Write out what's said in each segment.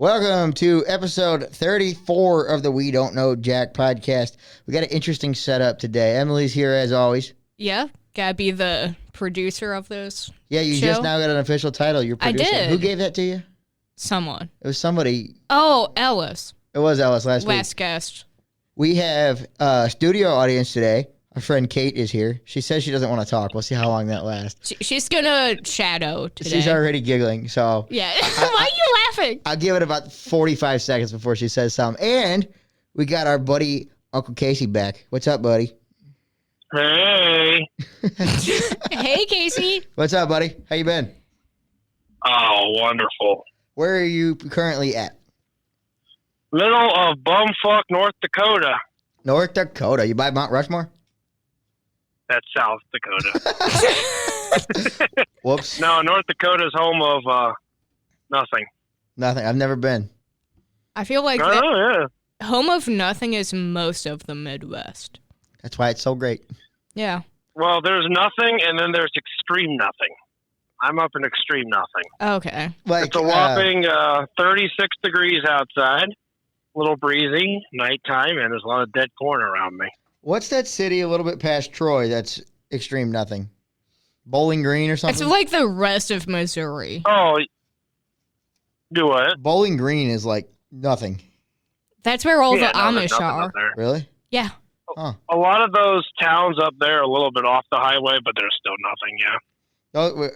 Welcome to episode 34 of the We Don't Know Jack podcast. We got an interesting setup today. Emily's here as always. Yeah, gotta be the producer of this. Yeah, you show. just now got an official title. You're producer. I did. Who gave that to you? Someone. It was somebody. Oh, Ellis. It was Ellis last week. Last guest. We have a studio audience today. Our friend Kate is here. She says she doesn't want to talk. We'll see how long that lasts. She's gonna shadow today. She's already giggling, so... Yeah. Why are you laughing? I'll give it about 45 seconds before she says something. And we got our buddy, Uncle Casey, back. What's up, buddy? Hey. Hey, Casey. What's up, buddy? How you been? Oh, wonderful. Where are you currently at? Middle of bumfuck North Dakota. North Dakota. You by Mount Rushmore? That's South Dakota. Whoops. No, North Dakota's home of nothing. Nothing. I've never been. I feel like Yeah. home of nothing is most of the Midwest. That's why it's so great. Yeah. Well, there's nothing, and then there's extreme nothing. I'm up in extreme nothing. Okay. Like, It's a whopping 36 degrees outside, a little breezy, nighttime, and there's a lot of dead corn around me. what's that city a little bit past Troy that's extreme nothing? Bowling Green or something? It's like the rest of Missouri. Oh, do what? Bowling Green is like nothing. That's where all the there's Amish nothing are. up there. Really? Yeah. Huh. A lot of those towns up there are a little bit off the highway, but there's still nothing, yeah.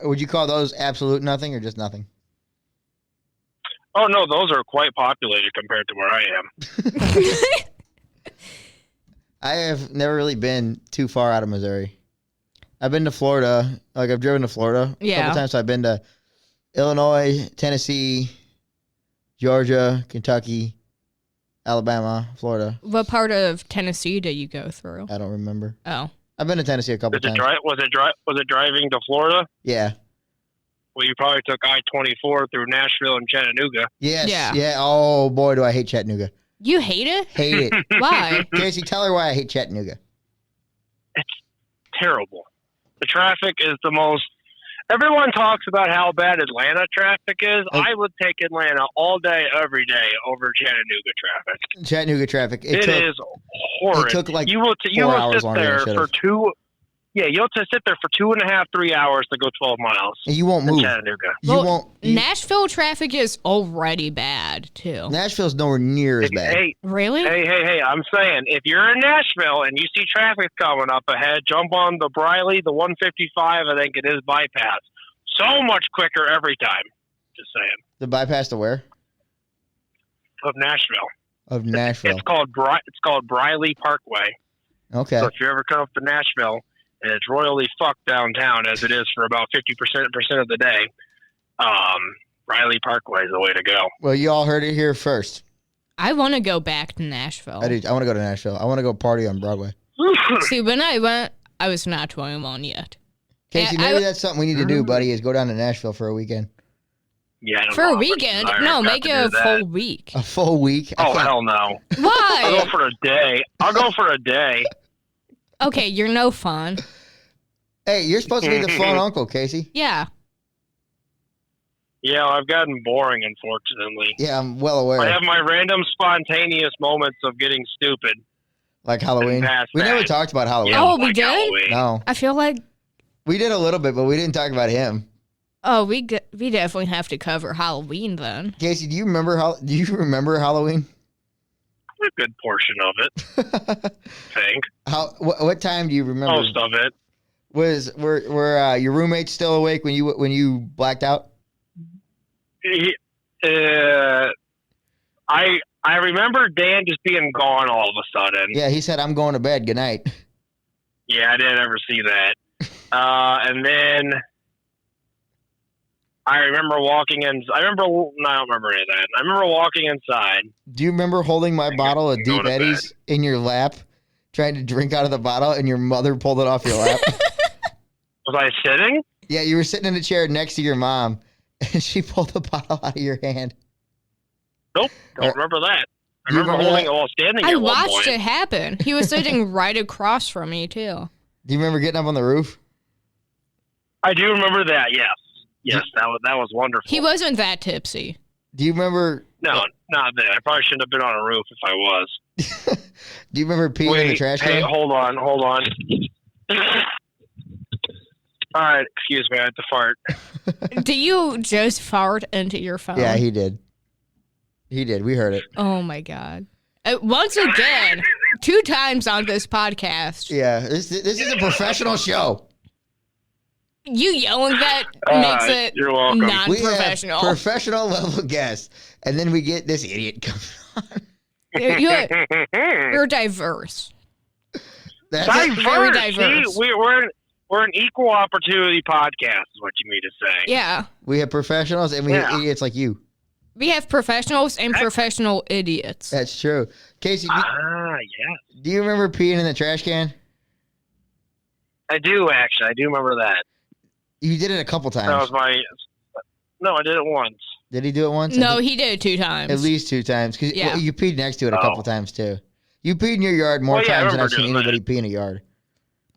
Would you call those absolute nothing or just nothing? Oh, no, those are quite populated compared to where I am. I have never really been too far out of Missouri. I've been to Florida. Like, I've driven to Florida a Yeah. couple times. So I've been to Illinois, Tennessee, Georgia, Kentucky, Alabama, Florida. What part of Tennessee did you go through? I don't remember. Oh. I've been to Tennessee a couple times. Was it driving to Florida? Yeah. Well, you probably took I-24 through Nashville and Chattanooga. Yes. Yeah. Yeah. Oh, boy, do I hate Chattanooga. You hate it? Hate it. Why? Casey, tell her why I hate Chattanooga. It's terrible. The traffic is the most... Everyone talks about how bad Atlanta traffic is. I would take Atlanta all day, every day over Chattanooga traffic. Chattanooga traffic. It is horrid. It took like you will 4 hours sit longer than it there should've. for two... Yeah, you'll just sit there for 2.5, 3 hours to go 12 miles. And you won't in move. Chattanooga. Nashville traffic is already bad, too. Nashville's nowhere near as bad. Hey, Really? Hey, I'm saying, if you're in Nashville and you see traffic coming up ahead, jump on the Briley, the 155, I think it is bypass. So much quicker every time. Just saying. The bypass to where? Of Nashville. Of Nashville. It's called Briley Parkway. Okay. So if you ever come up to Nashville, and it's royally fucked downtown as it is for about 50% of the day, Briley Parkway is the way to go. Well, you all heard it here first. I want to go back to Nashville. I want to go to Nashville. I want to go party on Broadway. See, when I went, I was not 21 yet. Casey, maybe that's something we need to do, buddy, is go down to Nashville for a weekend. Yeah, I don't For know a how much weekend? desire No, I've got make to it do a that. full week. A full week? Oh, hell no. I'll Why? go for a day. Okay, you're no fun. Hey, you're supposed to be the fun uncle, Casey. Yeah. Yeah, I've gotten boring, unfortunately. Yeah, I'm well aware. I have my random spontaneous moments of getting stupid. Like Halloween. Past We never that. talked about Halloween. Yeah, Oh, we like did? Halloween. No. I feel like, We did a little bit, but we didn't talk about him. oh, we definitely have to cover Halloween then. Casey, do you remember Halloween? A good portion of it, I think. What time do you remember? Most of it. Were your roommates still awake when you blacked out? I remember Dan just being gone all of a sudden. Yeah, he said, "I'm going to bed. Good night." Yeah, I didn't ever see that. And then I remember walking in. No, I don't remember any of that. I remember walking inside. Do you remember holding my bottle of go Deep to Eddies in your lap, trying to drink out of the bottle, and your mother pulled it off your lap? Was I sitting? Yeah, you were sitting in a chair next to your mom, and she pulled the bottle out of your hand. Nope, don't remember that. I You remember remember holding that? it while standing I at one watched point. it happen. He was sitting right across from me, too. Do you remember getting up on the roof? I do remember that, yes. Yes, that was wonderful. He wasn't that tipsy. Do you remember? No, not that. I probably shouldn't have been on a roof if I was. Do you remember peeing in the trash can? Hey, hold on. All right, excuse me, I had to fart. Do you just fart into your phone? Yeah, he did. We heard it. Oh my God. Once again, 2 times on this podcast. Yeah, this is a professional show. You yelling that makes it you're welcome. non-professional. We have professional level guests, and then we get this idiot coming on. You're diverse. That's very diverse. See, we're an equal opportunity podcast, is what you mean to say. Yeah. We have professionals, and we have idiots like you. We have professionals and professional idiots. That's true. Casey, yeah. do you remember peeing in the trash can? I do, actually. I do remember that. You did it a couple times. That was No, I did it once. Did he do it once? No, he did it 2 times. At least 2 times. Because Yeah. you peed next to it a couple times, too. You peed in your yard more times than I've seen anybody pee in a yard.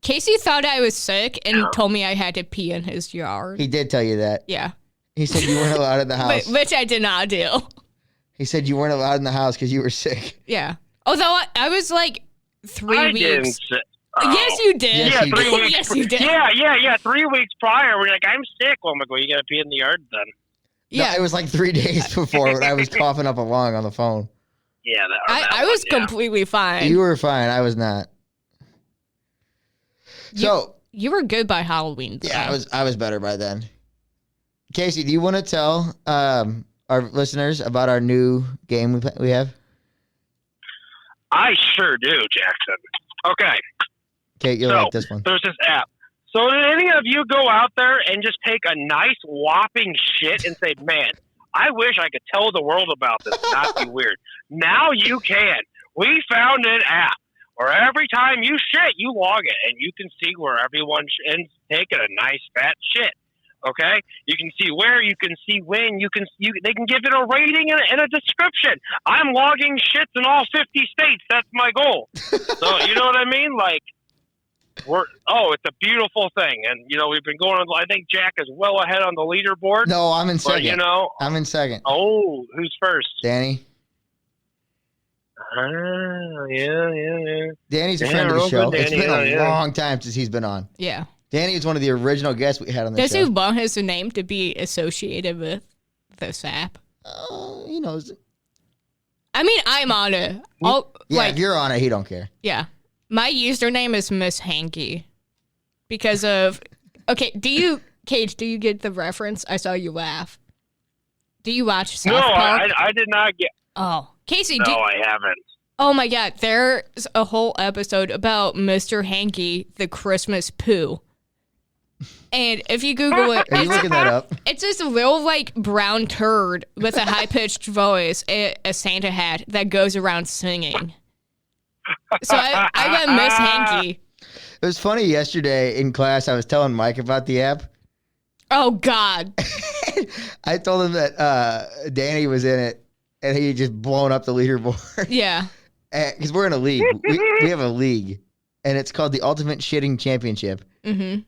Casey thought I was sick and told me I had to pee in his yard. He did tell you that. Yeah. He said you weren't allowed in the house. Which I did not do. He said you weren't allowed in the house because you were sick. Yeah. Although I was like 3 weeks. Didn't say, Yes, you did. Yes, you 3 did. weeks. Yes, you did. Yeah. 3 weeks prior, we're like, I'm sick. Well, I'm like, well, you got to pee in the yard then. Yeah. No, it was like 3 days before when I was coughing up a lung on the phone. Yeah, I was completely fine. You were fine. I was not. You were good by Halloween. Though. Yeah, I was better by then. Casey, do you want to tell our listeners about our new game we have? I sure do, Jackson. Okay. Okay, you'll like this one. There's this app. So did any of you go out there and just take a nice whopping shit and say, man, I wish I could tell the world about this and not be weird. Now you can. We found an app where every time you shit, you log it, and you can see where everyone's taking a nice fat shit. Okay, you can see where, you can see when, they can give it a rating and a description. I'm logging shits in all 50 states. That's my goal. So you know what I mean? Like, it's a beautiful thing, and we've been going on. I think Jack is well ahead on the leaderboard. No, I'm in second. But, I'm in second. Oh, who's first? Danny. Yeah. Danny's a friend of the show. Danny, it's been a long time since he's been on. Yeah. Danny is one of the original guests we had on the show. Does he want his name to be associated with this app? He knows. I mean, I'm on it. If you're on it, he don't care. Yeah. My username is Miss Hanky. Because of... Okay, Kate, do you get the reference? I saw you laugh. Do you watch South Park? No, I did not get... Oh. Casey, No, I haven't. Oh my God, there's a whole episode about Mr. Hanky, the Christmas poo. And if you Google it, Are you looking that up? It's this little brown turd with a high-pitched voice, a Santa hat that goes around singing. So I went Miss Hanky. It was funny yesterday in class. I was telling Mike about the app. Oh God! I told him that Danny was in it, and he had just blown up the leaderboard. Yeah. Because we're in a league. We have a league, and it's called the Ultimate Shitting Championship. Mm-hmm.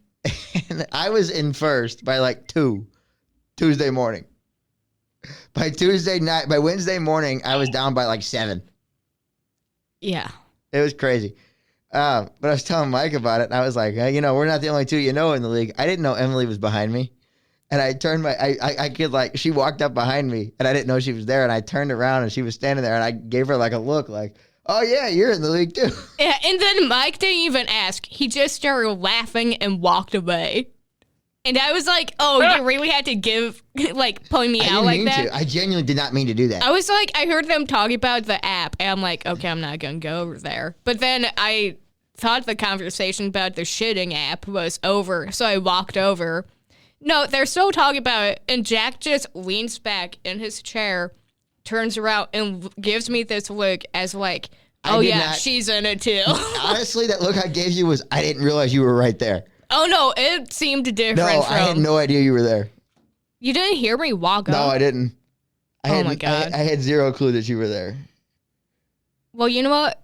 And I was in first by 2 Tuesday morning. By Wednesday morning, I was down by 7. Yeah. It was crazy. But I was telling Mike about it, and I was like, we're not the only 2 in the league. I didn't know Emily was behind me. And I turned she walked up behind me, and I didn't know she was there, and I turned around, and she was standing there, and I gave her a look oh, yeah, you're in the league, too. Yeah, and then Mike didn't even ask. He just started laughing and walked away. And I was like, oh, you really had to point me out like that? I genuinely did not mean to do that. I was like, I heard them talking about the app, and I'm like, okay, I'm not going to go over there. But then I thought the conversation about the shitting app was over, so I walked over. No, they're still talking about it, and Jack just leans back in his chair, turns around, and gives me this look as oh yeah, she's in it too. Honestly, that look I gave you was, I didn't realize you were right there. Oh no, it seemed different. No, I had no idea you were there. You didn't hear me walk up? No, I didn't. My God. I had zero clue that you were there. Well, you know what?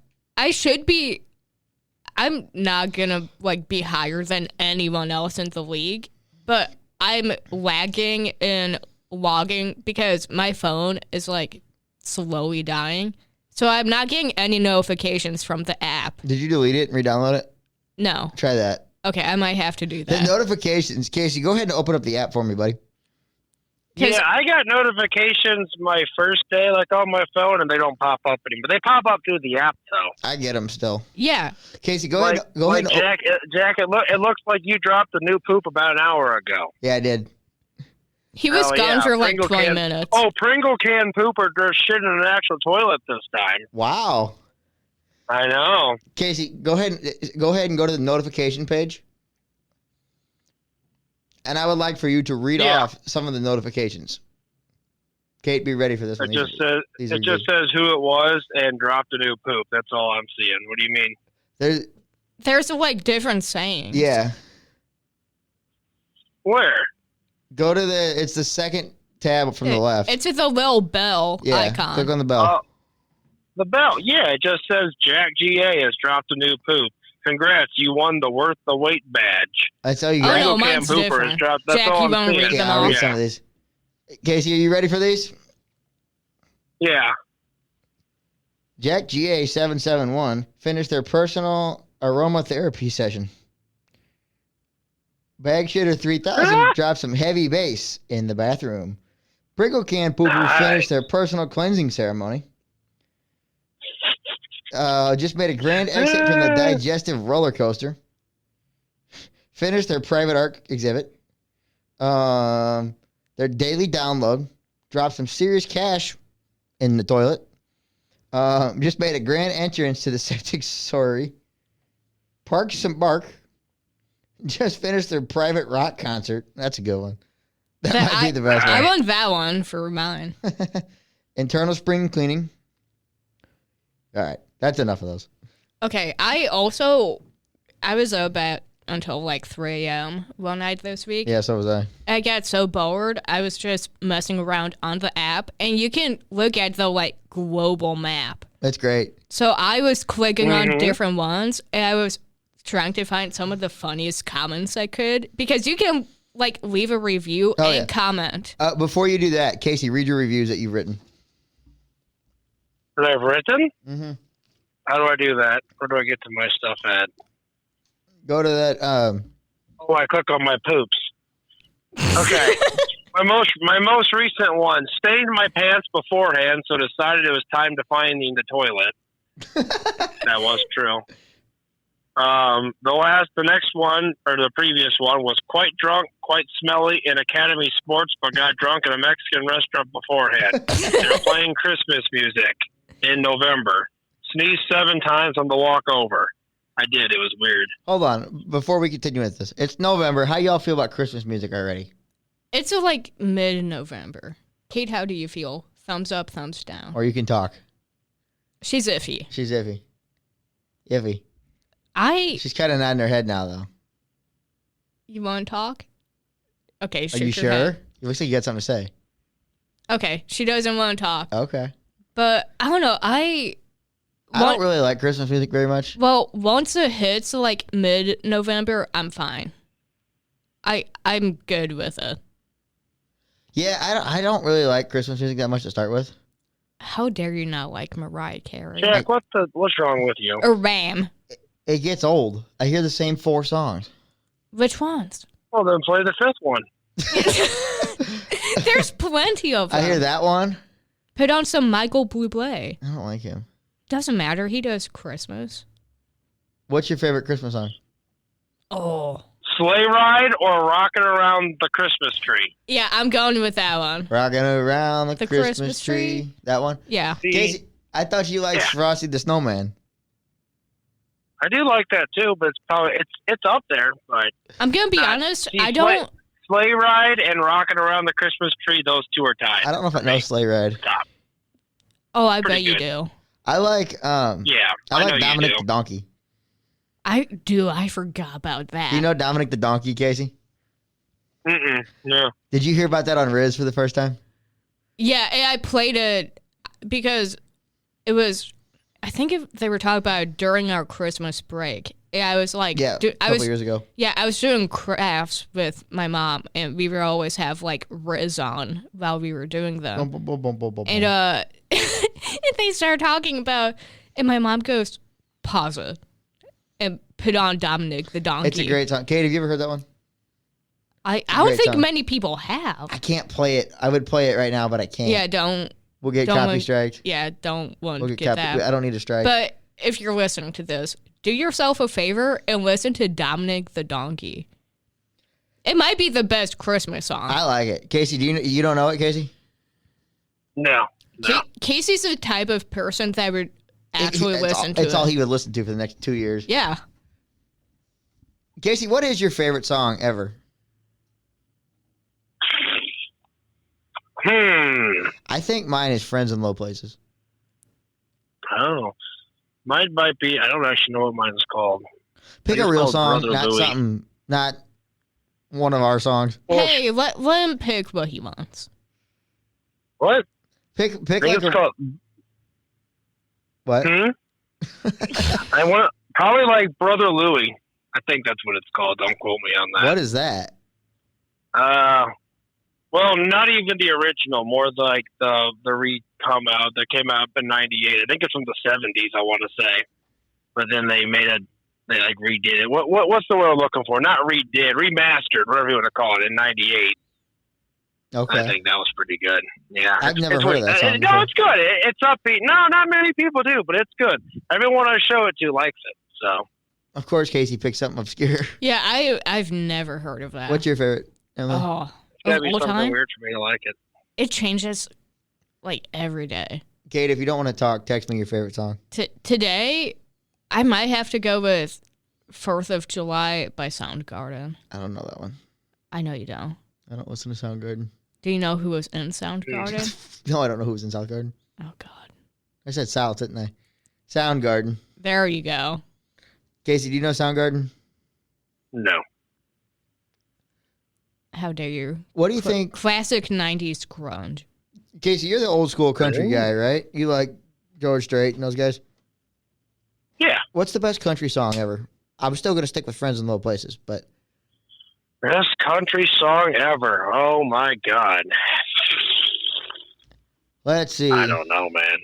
I'm not gonna be higher than anyone else in the league, but I'm lagging in logging because my phone is like slowly dying. So I'm not getting any notifications from the app. Did you delete it and re-download it? No. Try that. Okay, I might have to do The that. notifications, Casey, go ahead and open up the app for me, buddy. Yeah, I got notifications my first day, like on my phone, and they don't pop up anymore. They pop up through the app, though. I get them still. Yeah. Casey, go ahead. Go ahead. Jack, it looks like you dropped the new poop about an hour ago. Yeah, I did. He was gone for like 20 minutes. Oh, Pringle can pooper, they're shit in an actual toilet this time. Wow. I know. Casey, go ahead and go to the notification page. And I would like for you to read off some of the notifications. Kate, be ready for this one. It just says who it was and dropped a new poop. That's all I'm seeing. What do you mean? There's like different sayings. Yeah. Where? Go to it's the second tab from the left. It's the little bell icon. Click on the bell. The bell. Yeah, it just says Jack GA has dropped a new poop. Congrats, you won the Worth the Wait badge. That's all you got. Oh, no, mine's different. That's Jack, all you I'm want to seeing. read them I'll all? read some of these. Casey, are you ready for these? Yeah. Jack GA 771 finished their personal aromatherapy session. Bag Shitter 3000 dropped some heavy bass in the bathroom. Pringle Can Poo Poo finished their personal cleansing ceremony. Just made a grand exit from the digestive roller coaster. Finished their private art exhibit. Their daily download. Dropped some serious cash in the toilet. Just made a grand entrance to the septic sorry. Parked some bark. Just finished their private rock concert. That's a good one. That might be the best one. I want that one for mine. Internal spring cleaning. All right. That's enough of those. Okay. I was up until like 3 a.m. one night this week. Yeah, so was I. I got so bored. I was just messing around on the app, and you can look at the like global map. That's great. So I was clicking on different ones, and I was trying to find some of the funniest comments I could, because you can like leave a review and comment. Before you do that, Casey, read your reviews that you've written. That I've written? Mm-hmm. How do I do that? Where do I get to my stuff at? Go to that. Oh, I click on my poops. Okay. my most recent one, stained my pants beforehand, so decided it was time to finding the toilet. That was true. The next one, or the previous one, was quite drunk, quite smelly in Academy Sports, but got drunk in a Mexican restaurant beforehand. They were playing Christmas music in November. Sneezed 7 times on the walk over. I did. It was weird. Hold on. Before we continue with this, it's November. How y'all feel about Christmas music already? It's like mid-November. Kate, how do you feel? Thumbs up, thumbs down. Or you can talk. She's iffy. She's iffy. Iffy. She's kind of nodding her head now, though. You want to talk? Okay, Are you sure? Head. It looks like you got something to say. Okay, she doesn't want to talk. Okay. But I don't know. I don't really like Christmas music very much. Well, once it hits like mid-November, I'm fine. I'm good with it. Yeah, I don't really like Christmas music that much to start with. How dare you not like Mariah Carey? Jack, what's wrong with you? Or Ram. It gets old. I hear the same 4 songs. Which ones? Well, then play the 5th one. There's plenty of them. I hear that one. Put on some Michael Bublé. I don't like him. Doesn't matter. He does Christmas. What's your favorite Christmas song? Oh. Sleigh Ride or Rocking Around the Christmas Tree? Yeah, I'm going with that one. Rocking around the Christmas tree. That one? Yeah. Casey, I thought you liked Frosty the Snowman. I do like that too, but it's probably it's up there. But I'm gonna be honest. I don't. Sleigh Ride and Rocking Around the Christmas Tree; those two are tied. I don't know if I know Sleigh Ride. Top. Oh, I bet you do. I like. I like Dominic the Donkey. I do. I forgot about that. Do you know Dominic the Donkey, Casey? No. Did you hear about that on Riz for the first time? Yeah, I played it because it was. I think they were talking about it during our Christmas break, Yeah, I was like, Yeah, a couple years ago. Yeah, I was doing crafts with my mom, and we would always have like Riz on while we were doing them. And and they started talking about, and my mom goes, pause it, and put on Dominic the Donkey. It's a great song. Kate, have you ever heard that one? I don't think many people have. I can't play it. I would play it right now, but I can't. Yeah, don't. We'll get copy strikes. Yeah, don't want to get that. I don't need a strike. But if you're listening to this, do yourself a favor and listen to Dominic the Donkey. It might be the best Christmas song. I like it. Casey, you don't know it, Casey? No. Casey's the type of person that would actually listen to it. It's all he would listen to for the next 2 years. Yeah. Casey, what is your favorite song ever? I think mine is Friends in Low Places. Oh. Mine might be, I don't actually know what mine's called. Pick a real song, not one of our songs. Hey, let him pick what he wants. What? Pick I think it's called... What? I want probably like Brother Louie. I think that's what it's called. Don't quote me on that. What is that? Well, not even the original. More like the come out that came out in '98. I think it's from the '70s. I want to say, but then they like redid it. What's the word I'm looking for? Not redid, remastered, whatever you want to call it, in '98. Okay. I think that was pretty good. Yeah, I've never heard of that song. No, it's good. It's upbeat. No, not many people do, but it's good. Everyone I show it to likes it. So. Of course, Casey picked something obscure. Yeah, I've never heard of that. What's your favorite, Emily? Oh, it's gotta be something weird for me to like it. It changes like every day. Kate, if you don't want to talk, text me your favorite song. Today, I might have to go with 4th of July by Soundgarden. I don't know that one. I know you don't. I don't listen to Soundgarden. Do you know who was in Soundgarden? No, I don't know who was in Soundgarden. Oh, God. I said South, didn't I? Soundgarden. There you go. Casey, do you know Soundgarden? No. How dare you? What do you think? Classic 90s grunge. Casey, you're the old school country guy, right? You like George Strait and those guys? Yeah. What's the best country song ever? I'm still going to stick with Friends in Low Places, but... Best country song ever. Oh, my God. Let's see. I don't know, man.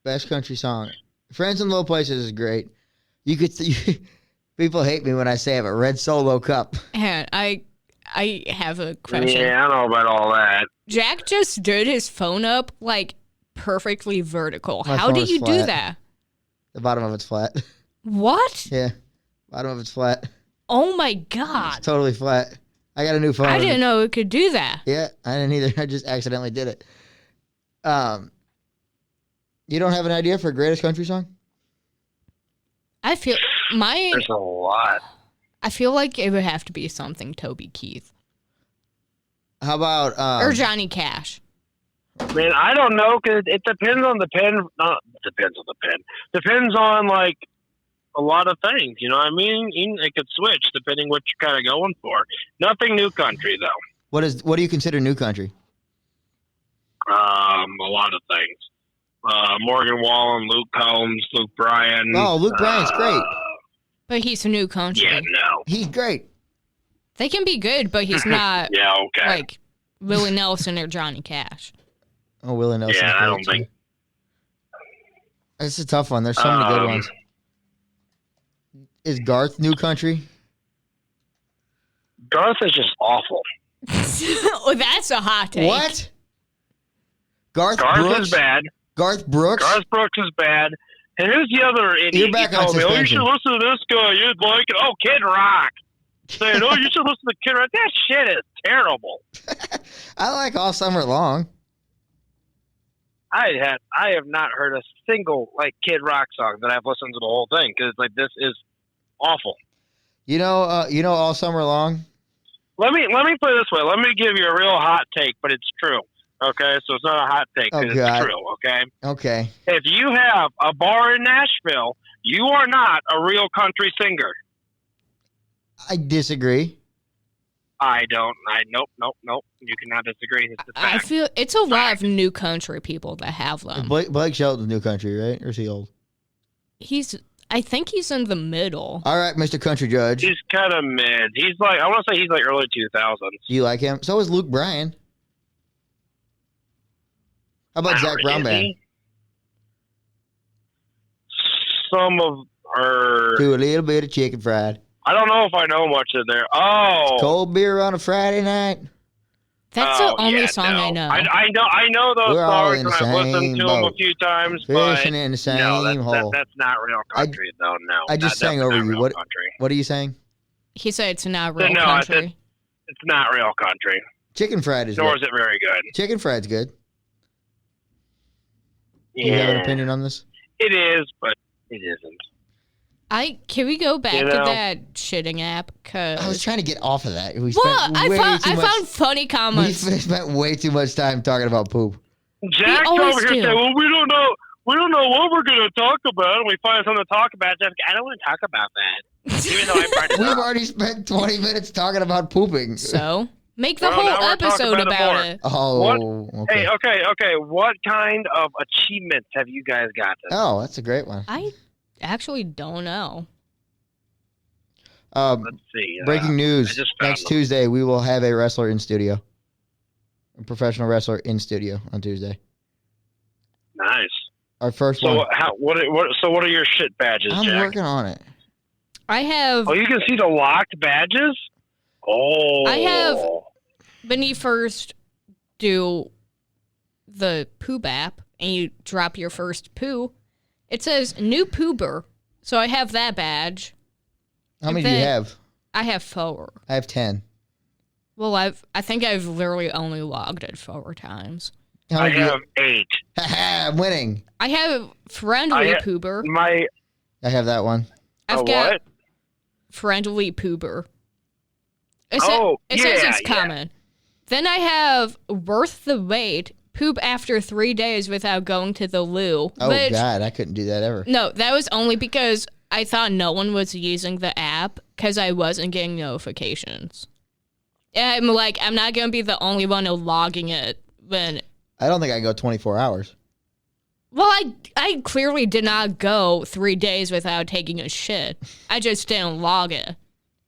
Best country song. Friends in Low Places is great. You could people hate me when I say I have a red Solo cup. And I have a question. Yeah, I don't know about all that. Jack just stood his phone up like perfectly vertical. My How phone did is you do flat. that? The bottom of it's flat. What? Yeah. Bottom of it's flat. Oh my God. It's totally flat. I got a new phone. I didn't know it could do that. Yeah, I didn't either. I just accidentally did it. You don't have an idea for a greatest country song? I feel There's a lot. I feel like it would have to be something Toby Keith How about or Johnny Cash. Man, I don't know, because it depends on the pen. Not depends on the pen. Depends on, like, a lot of things. You know what I mean? It could switch depending what you're kind of going for. Nothing new country, though. what do you consider new country? A lot of things. Morgan Wallen, Luke Combs, Luke Bryan. Oh, Luke Bryan's great. But he's a new country. Yeah, no. He's great. They can be good, but he's not Yeah, okay. like Willie Nelson or Johnny Cash. Oh, Willie Nelson. Yeah, I don't think. It's a tough one. There's so many good ones. Is Garth new country? Garth is just awful. Oh, that's a hot take. What? Garth Garth Brooks? is bad. Garth Brooks? Garth Brooks is bad. And who's the other idiot? You're back He on told me, oh, you suspension. should listen to this guy. You'd like it. Oh, Kid Rock. Saying, oh, you should listen to Kid Rock. That shit is terrible. I like All Summer Long. I have not heard a single like Kid Rock song that I've listened to the whole thing, because like this is awful. You know All Summer Long? Let me put it this way. Let me give you a real hot take, but it's true. Okay, so it's not a hot take, because it's true. Okay. Okay. If you have a bar in Nashville, you are not a real country singer. I disagree. Nope. You cannot disagree. It's a I fact. feel it's a lot of new country people that have them. Blake Shelton's New Country, right? Or is he old? I think he's in the middle. All right, Mr. Country Judge. He's kind of mid. He's like, I want to say he's like early 2000s. Do you like him? So is Luke Bryan. How about Zach Brown Band? Some of our. Do a little bit of chicken fried. I don't know if I know much of their. Oh. Cold beer on a Friday night. That's the only song no. I know. I know those We're all songs, in and the I've listened same to them a boat. few times. But Fishing in the same no, hole. that's not real country, though. No, I just sang over you. What are you saying? He said it's not real No, country. it's not real country. Chicken fried is Nor good. is it very good. Chicken fried's good. Yeah. Do you have an opinion on this? It is, but it isn't. Can we go back to that shitting app? I was trying to get off of that. I found funny We comments. spent way too much time talking about poop. Jack's always over here do. saying, "Well, we don't know what we're going to talk about." And we find something to talk about. Jack's like, I don't want to talk about that, even though I brought it We've up. already spent 20 minutes talking about pooping. So make the Well, now whole we're talking episode about it about more. it. Oh, okay. Hey, okay. What kind of achievements have you guys gotten? Oh, that's a great one. I actually don't know. Let's see. Breaking I news. just found Next them. Tuesday, we will have a wrestler in studio. A professional wrestler in studio on Tuesday. Nice. Our first So one. what are your shit badges, I'm Jack? working on it. I have, Oh, you can see the locked badges? Oh. I have- when you first do the poop app and you drop your first poo, it says new poober. So I have that badge. How many do you have? I have 4. I have 10. Well, I think I've literally only logged it 4 times. How I many do you have 8. Haha, I'm winning. I have friendly I ha- poober. I have that one. I've got what? friendly poober. It says yeah, it's common. Then I have worth the wait, poop after 3 days without going to the loo. Oh, which, God, I couldn't do that ever. No, that was only because I thought no one was using the app because I wasn't getting notifications. And I'm like, I'm not going to be the only one logging it when... I don't think I can go 24 hours. Well, I clearly did not go 3 days without taking a shit. I just didn't log it.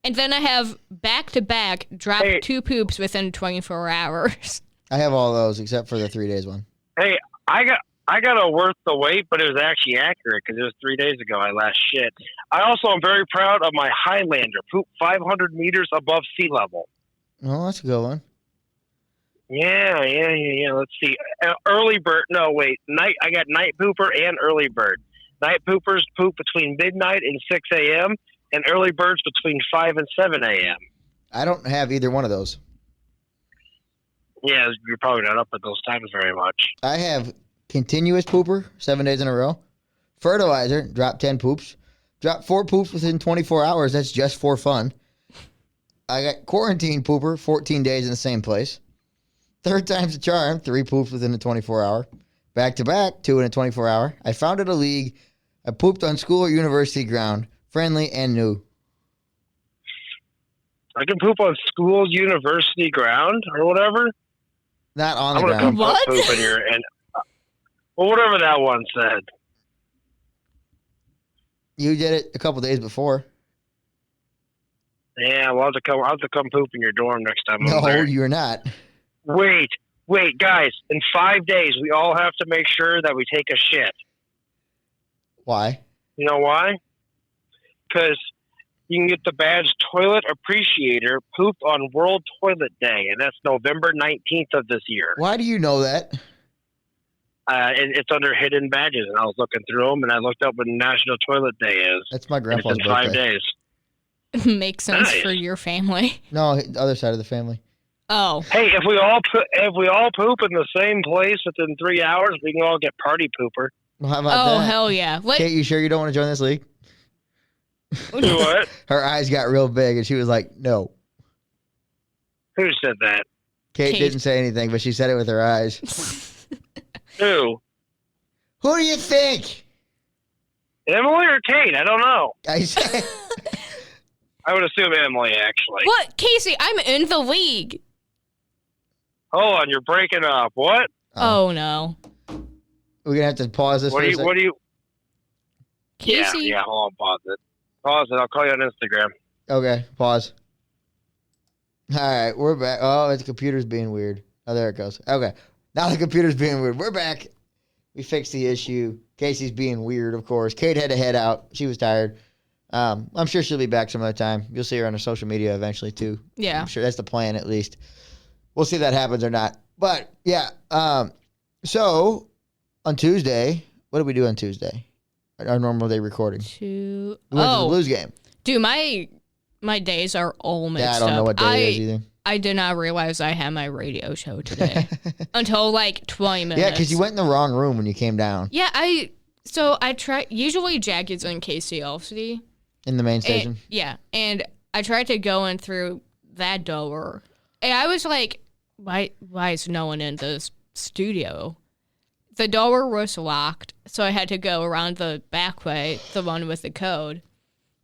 And then I have back-to-back drop 2 poops within 24 hours. I have all those except for the 3 days one. Hey, I got a worth the wait, but it was actually accurate because it was 3 days ago I last shit. I also am very proud of my Highlander, poop 500 meters above sea level. Oh, that's a good one. Yeah. Let's see. Early bird. No, wait. I got night pooper and early bird. Night poopers poop between midnight and 6 a.m., and early birds between 5 and 7 a.m. I don't have either one of those. Yeah, you're probably not up at those times very much. I have continuous pooper 7 days in a row. Fertilizer, drop 10 poops. Drop 4 poops within 24 hours. That's just for fun. I got quarantine pooper 14 days in the same place. Third time's a charm, 3 poops within a 24 hour. Back to back, 2 in a 24 hour. I founded a league. I pooped on school or university ground. Friendly and new. I can poop on school, university ground, or whatever. Not on the I'm gonna ground. come What? poop in your well, whatever that one said. You did it a couple days before. Yeah, I'll have to come poop in your dorm next time. I'm No, there. you're not. Wait, guys! In 5 days, we all have to make sure that we take a shit. Why? You know why? Because you can get the badge Toilet Appreciator pooped on World Toilet Day, and that's November 19th of this year. Why do you know that? It's under hidden badges, and I was looking through them, and I looked up when National Toilet Day is. That's my And it's grandpa's in 5 birthday. days. Makes sense Nice. for your family. No, the other side of the family. Oh. Hey, if we all poop in the same place within 3 hours, we can all get party pooper. Well, how about Oh, that? hell yeah. What? Kate, you sure you don't want to join this league? Do what? Her eyes got real big, and she was like, no. Who said that? Kate Kate. didn't say anything, but she said it with her eyes. Who? Who do you think? Emily or Kate? I don't know. I said, I would assume Emily, actually. What? Casey, I'm in the league. Hold on, you're breaking up. What? Oh, no. We're going to have to pause this What for do a you, second. what do you, Casey? yeah, hold on, pause it. Pause it, I'll call you on Instagram. Okay, pause. All right, we're back. Oh, the computer's being weird. Oh, there it goes. Okay, now the computer's being weird. We're back. We fixed the issue. Casey's being weird, of course. Kate had to head out. She was tired. I'm sure she'll be back some other time. You'll see her on her social media eventually, too. Yeah. I'm sure that's the plan, at least. We'll see if that happens or not. But, yeah. So, on Tuesday, what did we do on Tuesday? Our normal day recording. We went to the Blues game. Dude, my days are all mixed up. Yeah, I don't know what day it is either. I did not realize I had my radio show today until like 20 minutes. Yeah, because you went in the wrong room when you came down. Yeah, I try. Usually Jack is in KCLC. In the main station? And I tried to go in through that door. And I was like, why is no one in the studio? The door was locked, so I had to go around the back way, the one with the code.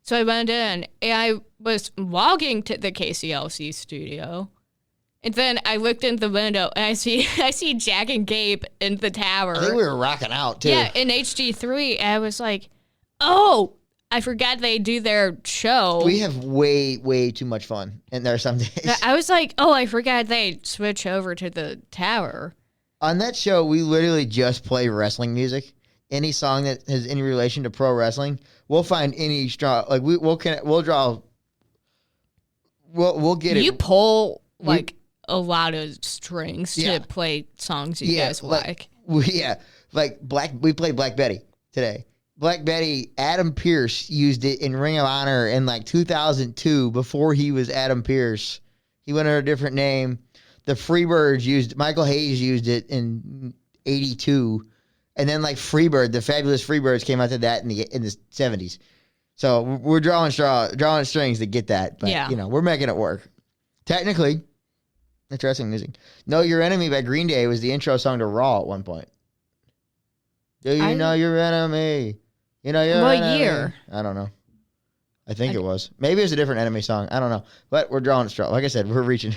So I went in, and I was walking to the KCLC studio. And then I looked in the window, and I see Jack and Gabe in the tower. I think we were rocking out, too. Yeah, in HD3. And I was like, oh, I forgot they do their show. We have way, way too much fun in there some days. I was like, oh, I forgot they switch over to the tower. On that show, we literally just play wrestling music. Any song that has any relation to pro wrestling, we'll find any strong. Like we'll draw. We'll get it. You pull like a lot of strings to play songs you guys like. We played Black Betty today. Black Betty, Adam Pearce used it in Ring of Honor in like 2002 before he was Adam Pearce. He went under a different name. The Freebirds Michael Hayes used it in 82. And then like Freebird, the Fabulous Freebirds came out to that in the 70s. So we're drawing strings to get that. But, we're making it work. Technically, interesting music. Know Your Enemy by Green Day was the intro song to Raw at one point. Do you know your enemy? You know your enemy. What year? I don't know. I think it was. Maybe it was a different Enemy song. I don't know. But we're drawing strong. Like I said, we're reaching.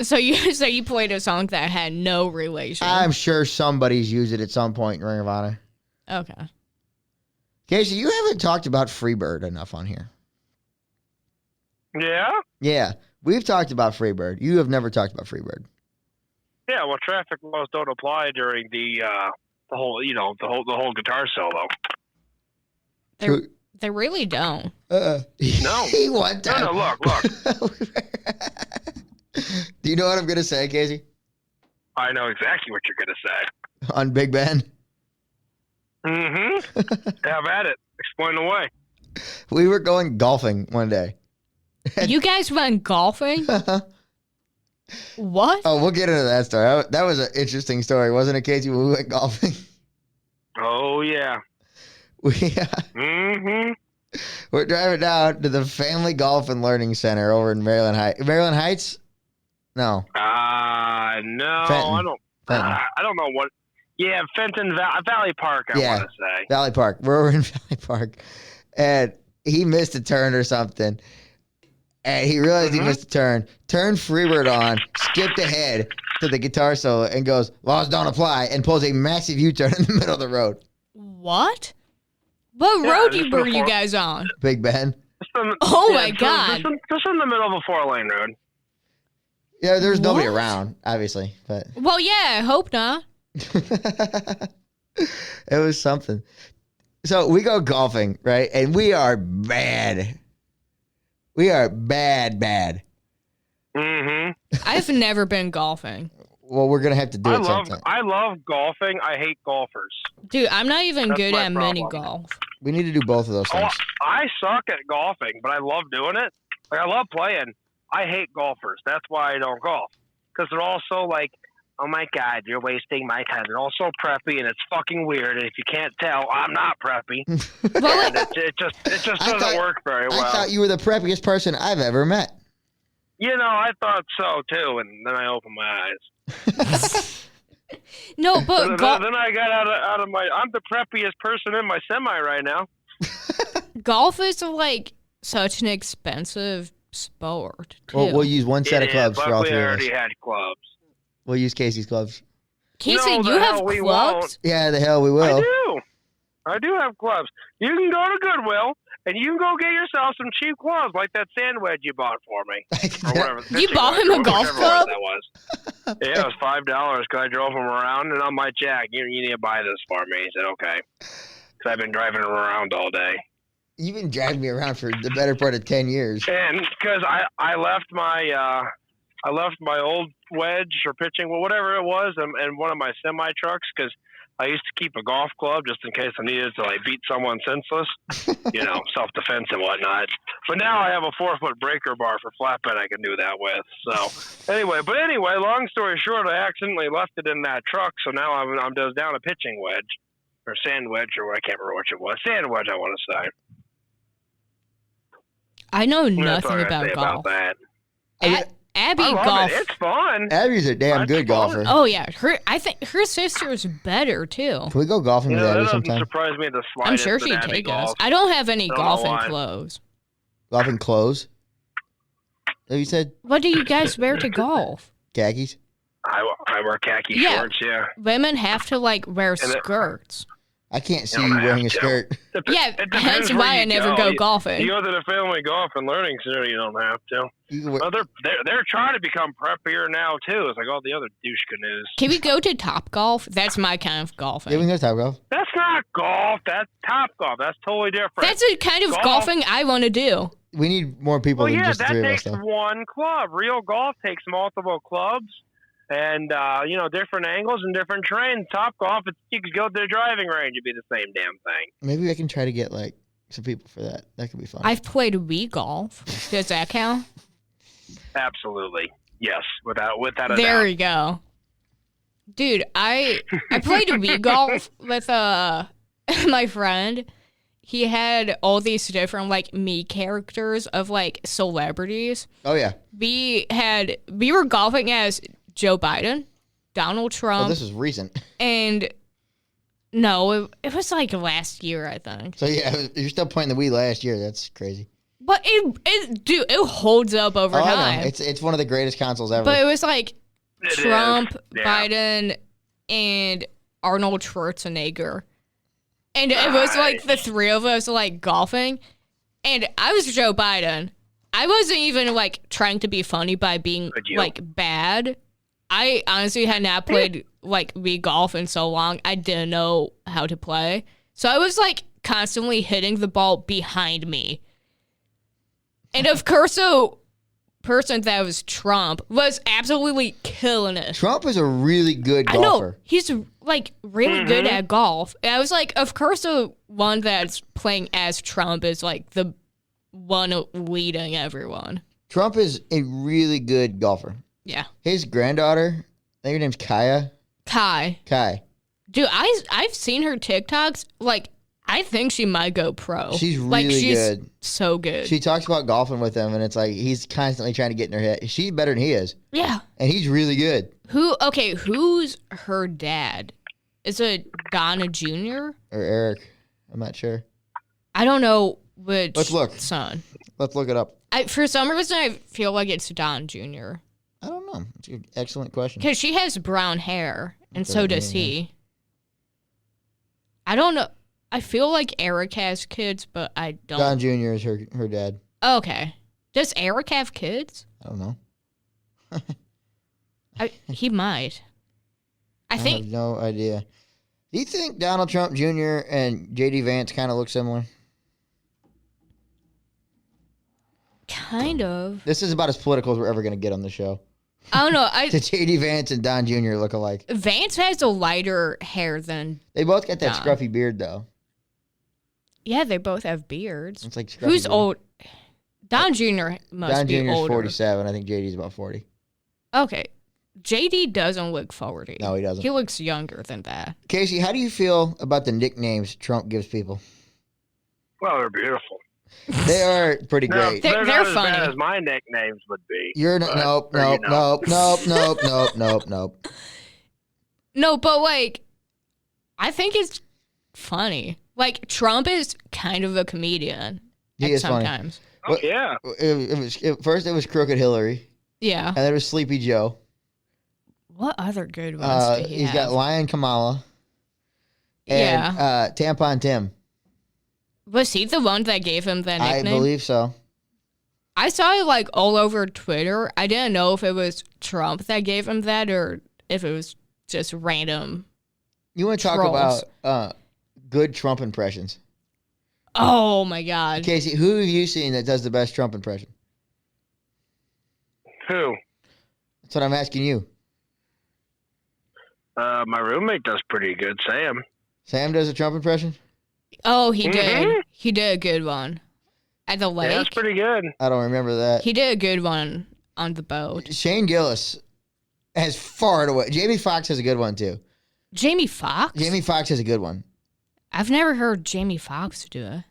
So you played a song that had no relation. I'm sure somebody's used it at some point in Ring of Honor. Okay. Casey, you haven't talked about Freebird enough on here. Yeah? Yeah. We've talked about Freebird. You have never talked about Freebird. Yeah, well, traffic laws don't apply during the whole guitar solo. They really don't. No. One time. No, look. Do you know what I'm going to say, Casey? I know exactly what you're going to say. On Big Ben? Mm-hmm. Have at it. Explain away. We were going golfing one day. You guys went golfing? What? Oh, we'll get into that story. That was an interesting story, wasn't it, Casey, when we went golfing? Oh, yeah. Mm-hmm. We're driving down to the Family Golf and Learning Center over in Maryland Heights. Maryland Heights? No. No. Fenton. I don't know what. Yeah, Fenton Valley Park, I want to say. Valley Park. We're over in Valley Park. And he missed a turn or something. And he realized he missed a turn. Turned Freebird on. Skipped ahead to the guitar solo and goes, laws don't apply, and pulls a massive U-turn in the middle of the road. What? What road were you guys on? Big Ben. My God. Just in the middle of a 4-lane road. Yeah, there's nobody around, obviously. But well, yeah, I hope not. It was something. So we go golfing, right? And we are bad. We are bad. Mm-hmm. I've never been golfing. Well, we're going to have to do it sometime. I love golfing. I hate golfers. Dude, I'm not even good at mini golf. We need to do both of those things. I suck at golfing, but I love doing it. Like, I love playing. I hate golfers. That's why I don't golf. Because they're all so like, oh my God, you're wasting my time. They're all so preppy, and it's fucking weird. And if you can't tell, I'm not preppy. Well, and it just doesn't work very well. I thought you were the preppiest person I've ever met. You know, I thought so too, and then I opened my eyes. No, but then I got out of my. I'm the preppiest person in my semi right now. Golf is like such an expensive sport, too. We'll use one set of clubs for all Luckily, three I of us. already had clubs. We'll use Casey's clubs. Casey, No, the you have hell we clubs? Yeah, the hell we will. I do have clubs. You can go to Goodwill and you can go get yourself some cheap clubs like that sand wedge you bought for me. Or whatever. You bought him a golf club? That was. Yeah, it was $5 because I drove him around, and I'm like, Jack, you need to buy this for me. He said, okay. Because I've been driving him around all day. You've been driving me around for the better part of 10 years. And because I left my old wedge or pitching, well, whatever it was, in one of my semi trucks because I used to keep a golf club just in case I needed to beat someone senseless, self defense and whatnot. But now I have a 4-foot breaker bar for flatbed I can do that with. So anyway, long story short, I accidentally left it in that truck, so now I'm just down a pitching wedge or sand wedge or I can't remember which it was. Sand wedge, I want to say. I know That's all nothing I gotta about say golf. about that. Abby I love golf. it. It's fun. Abby's a damn That's good fun. golfer. Oh yeah, I think her sister's better too. Can we go golfing with That Abby doesn't sometime? surprise me the I'm slightest. sure that she'd Abby take us. golfs. I don't have any Don't know golfing why. clothes. Golfing clothes? That you said? What do you guys wear to golf? Khakis? I wear khaki Yeah. shorts, yeah. Women have to wear skirts. I can't see You you don't wearing a have to. skirt. Yeah, It depends hence where why you I never go golfing. You go to the family golf and learning center, you don't have to. You can wear- Well, they're trying to become preppier now too. It's like all the other douche canoes. Can we go to Top Golf? That's my kind of golfing. Yeah, we can go to Top Golf. That's not golf. That's top golf. That's totally different. That's the kind of golfing I want to do. We need more people well, than yeah, just the that three of us, takes though. one club. Real golf takes multiple clubs. And, different angles and different terrain. Top golf, you could go to the driving range. It'd be the same damn thing. Maybe I can try to get, some people for that. That could be fun. I've played Wii golf. Does that count? Absolutely. Yes, without a There doubt. we go. Dude, I played Wii golf with my friend. He had all these different me characters of celebrities. Oh, yeah. We were golfing as Joe Biden, Donald Trump. Oh, this is recent. And no, it was last year, I think. So, yeah, you're still playing the Wii last year. That's crazy. But it holds up over Oh, I time. know. It's one of the greatest consoles ever. But it was It Trump, is. Yeah. Biden, and Arnold Schwarzenegger. And it was the three of us golfing. And I was Joe Biden. I wasn't even trying to be funny by being bad. I honestly had not played Wii golf in so long. I didn't know how to play. So I was constantly hitting the ball behind me. And of course, the person that was Trump was absolutely killing it. Trump is a really good I golfer. know. He's really good at golf. And I was of course, the one that's playing as Trump is the one leading everyone. Trump is a really good golfer. Yeah. His granddaughter, I think her name's Kai. Kai. Dude, I've seen her TikToks. I think she might go pro. She's really she's good. So good. She talks about golfing with him, and it's he's constantly trying to get in her head. She's better than he is. Yeah. And he's really good. Who's her dad? Is it Donna Jr.? Or Eric. I'm not sure. I don't know which Let's look. son. Let's look it up. For some reason, I feel like it's Don Jr. I don't know. It's an excellent question. Because she has brown hair, and Okay, so does yeah. he. I don't know. I feel like Eric has kids, but I don't. Don Jr. is her dad. Okay. Does Eric have kids? I don't know. He might. I I think have no idea. Do you think Donald Trump Jr. and J.D. Vance kind of look similar? kind of. This is about as political as we're ever going to get on the show. I don't know. The J.D. Vance and Don Jr. look alike. Vance has a lighter hair than. They both got that Don. scruffy beard, though. Yeah, they both have beards. It's like scruffy Who's beard. old? Don Jr. must Don be Jr. is older. 47. I think J.D.'s about 40. Okay. JD doesn't look 40. No, he doesn't. He looks younger than that. Casey, how do you feel about the nicknames Trump gives people? Well, they're beautiful. They are pretty No, great. They're not as funny. bad as my nicknames would be. You're but, nope, or, you nope, know. nope. No, but I think it's funny. Trump is kind of a comedian He is funny. sometimes. Oh, yeah. First it was Crooked Hillary, Yeah. and then it was Sleepy Joe. What other good ones did he He's have? got Lion Kamala. And Tampon Tim. Was he the one that gave him that nickname? I believe so. I saw it like all over Twitter. I didn't know if it was Trump that gave him that or if it was just random. You want to talk trolls. about good Trump impressions? Oh my God. Casey, who have you seen that does the best Trump impression? Who? That's what I'm asking you. My roommate does pretty good, Sam. Sam does a Trump impression? Oh, he did. He did a good one. At the lake? Yeah, that's pretty good. I don't remember that. He did a good one on the boat. Shane Gillis has far and away. Jamie Foxx has a good one, too. Jamie Foxx? Jamie Foxx has a good one. I've never heard Jamie Foxx do it.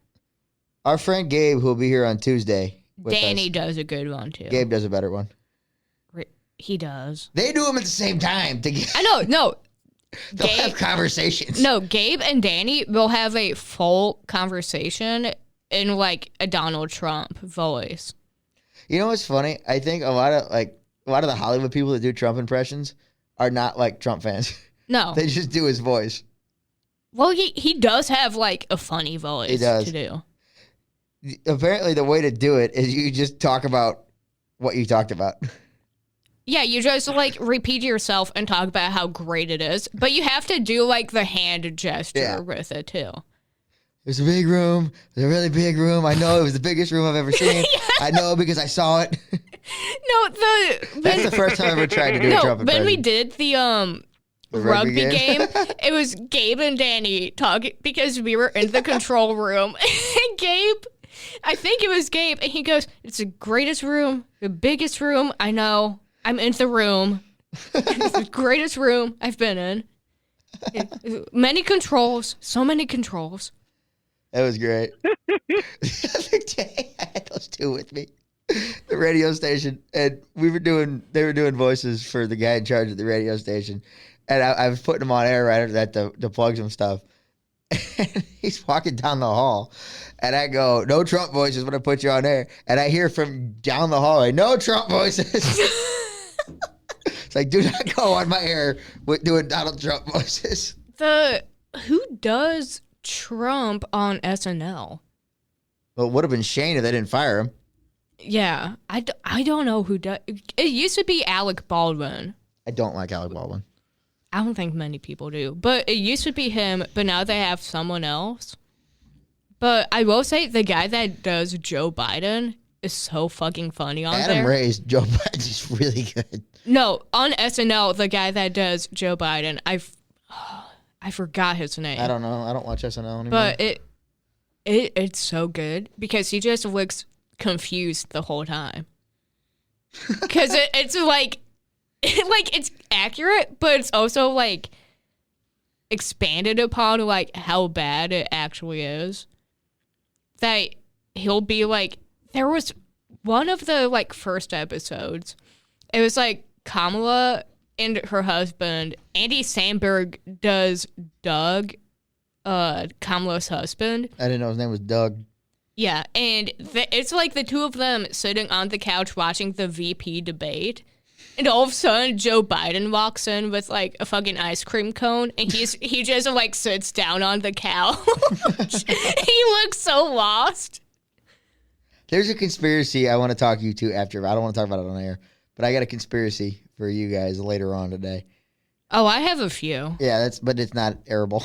Our friend Gabe, who will be here on Tuesday with Danny us, does a good one, too. Gabe does a better one. He does. They do them at the same time. I know, no. They'll have conversations. No, Gabe and Danny will have a full conversation in like a Donald Trump voice. You know what's funny? I think a lot of the Hollywood people that do Trump impressions are not like Trump fans. No. They just do his voice. Well, he does have like a funny voice He does. to do. Apparently the way to do it is you just talk about what you talked about. Yeah, you just like repeat yourself and talk about how great it is, but you have to do like the hand gesture with it too. There's a big room. There's a really big room. I know it was the biggest room I've ever seen. Yeah. I know because I saw it. No, that's the first time I ever tried to do a Trump impression. When we did the rugby game, it was Gabe and Danny talking because we were in the control room. And Gabe, I think it was Gabe, and he goes, "It's the greatest room, the biggest room. I know. I'm in the room. It's the greatest room I've been in. Many controls, so many controls." That was great. The other day, I had those two with me, the radio station, and they were doing voices for the guy in charge of the radio station, and I was putting them on air right after that to plug some stuff. And he's walking down the hall, and I go, "No Trump voices when I put you on air," and I hear from down the hallway, "No Trump voices." It's like, do not go on my air with doing Donald Trump voices. Who does Trump on SNL? Well, it would have been Shane if they didn't fire him. Yeah, I don't know who does. It used to be Alec Baldwin. I don't like Alec Baldwin. I don't think many people do, but it used to be him, but now they have someone else. But I will say the guy that does Joe Biden is so fucking funny on Adam there. Ray's Joe Biden is really good. No, on SNL, the guy that does Joe Biden, I forgot his name. I don't know. I don't watch SNL anymore. But it's so good because he just looks confused the whole time. Because it's like it's accurate, but it's also like expanded upon like how bad it actually is. That he'll be like, there was one of the like first episodes. It was like Kamala and her husband, Andy Samberg, does Doug, Kamala's husband. I didn't know his name was Doug. Yeah, and it's like the two of them sitting on the couch watching the VP debate. And all of a sudden, Joe Biden walks in with like a fucking ice cream cone, and he just like sits down on the couch. He looks so lost. There's a conspiracy I want to talk to you to after. I don't want to talk about it on air, but I got a conspiracy for you guys later on today. Oh, I have a few. Yeah, but it's not airable.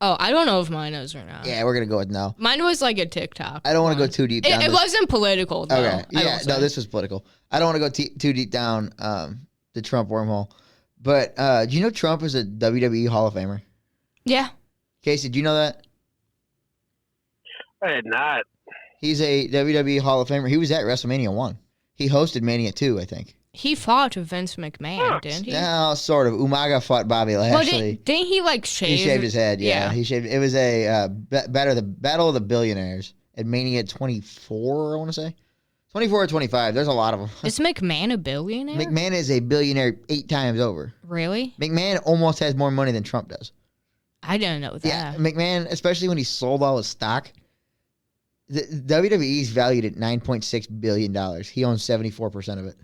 Oh, I don't know if mine is or not. Yeah, we're gonna go with no. Mine was like a TikTok. I don't want to go too deep down. It wasn't political though. Okay. Yeah, no, this was political. I don't want to go too deep down the Trump wormhole. But do you know Trump is a WWE Hall of Famer? Yeah. Casey, do you know that? I did not. He's a WWE Hall of Famer. He was at WrestleMania 1. He hosted Mania 2, I think. He fought Vince McMahon, didn't he? No, sort of. Umaga fought Bobby Lashley. Well, didn't he like shave? He shaved his head, yeah. He shaved. It was a Battle of the Billionaires at Mania 24, I want to say. 24 or 25. There's a lot of them. Is McMahon a billionaire? McMahon is a billionaire 8 times over. Really? McMahon almost has more money than Trump does. I didn't know that. Yeah, McMahon, especially when he sold all his stock, The WWE's valued at $9.6 billion. He owns 74% of it.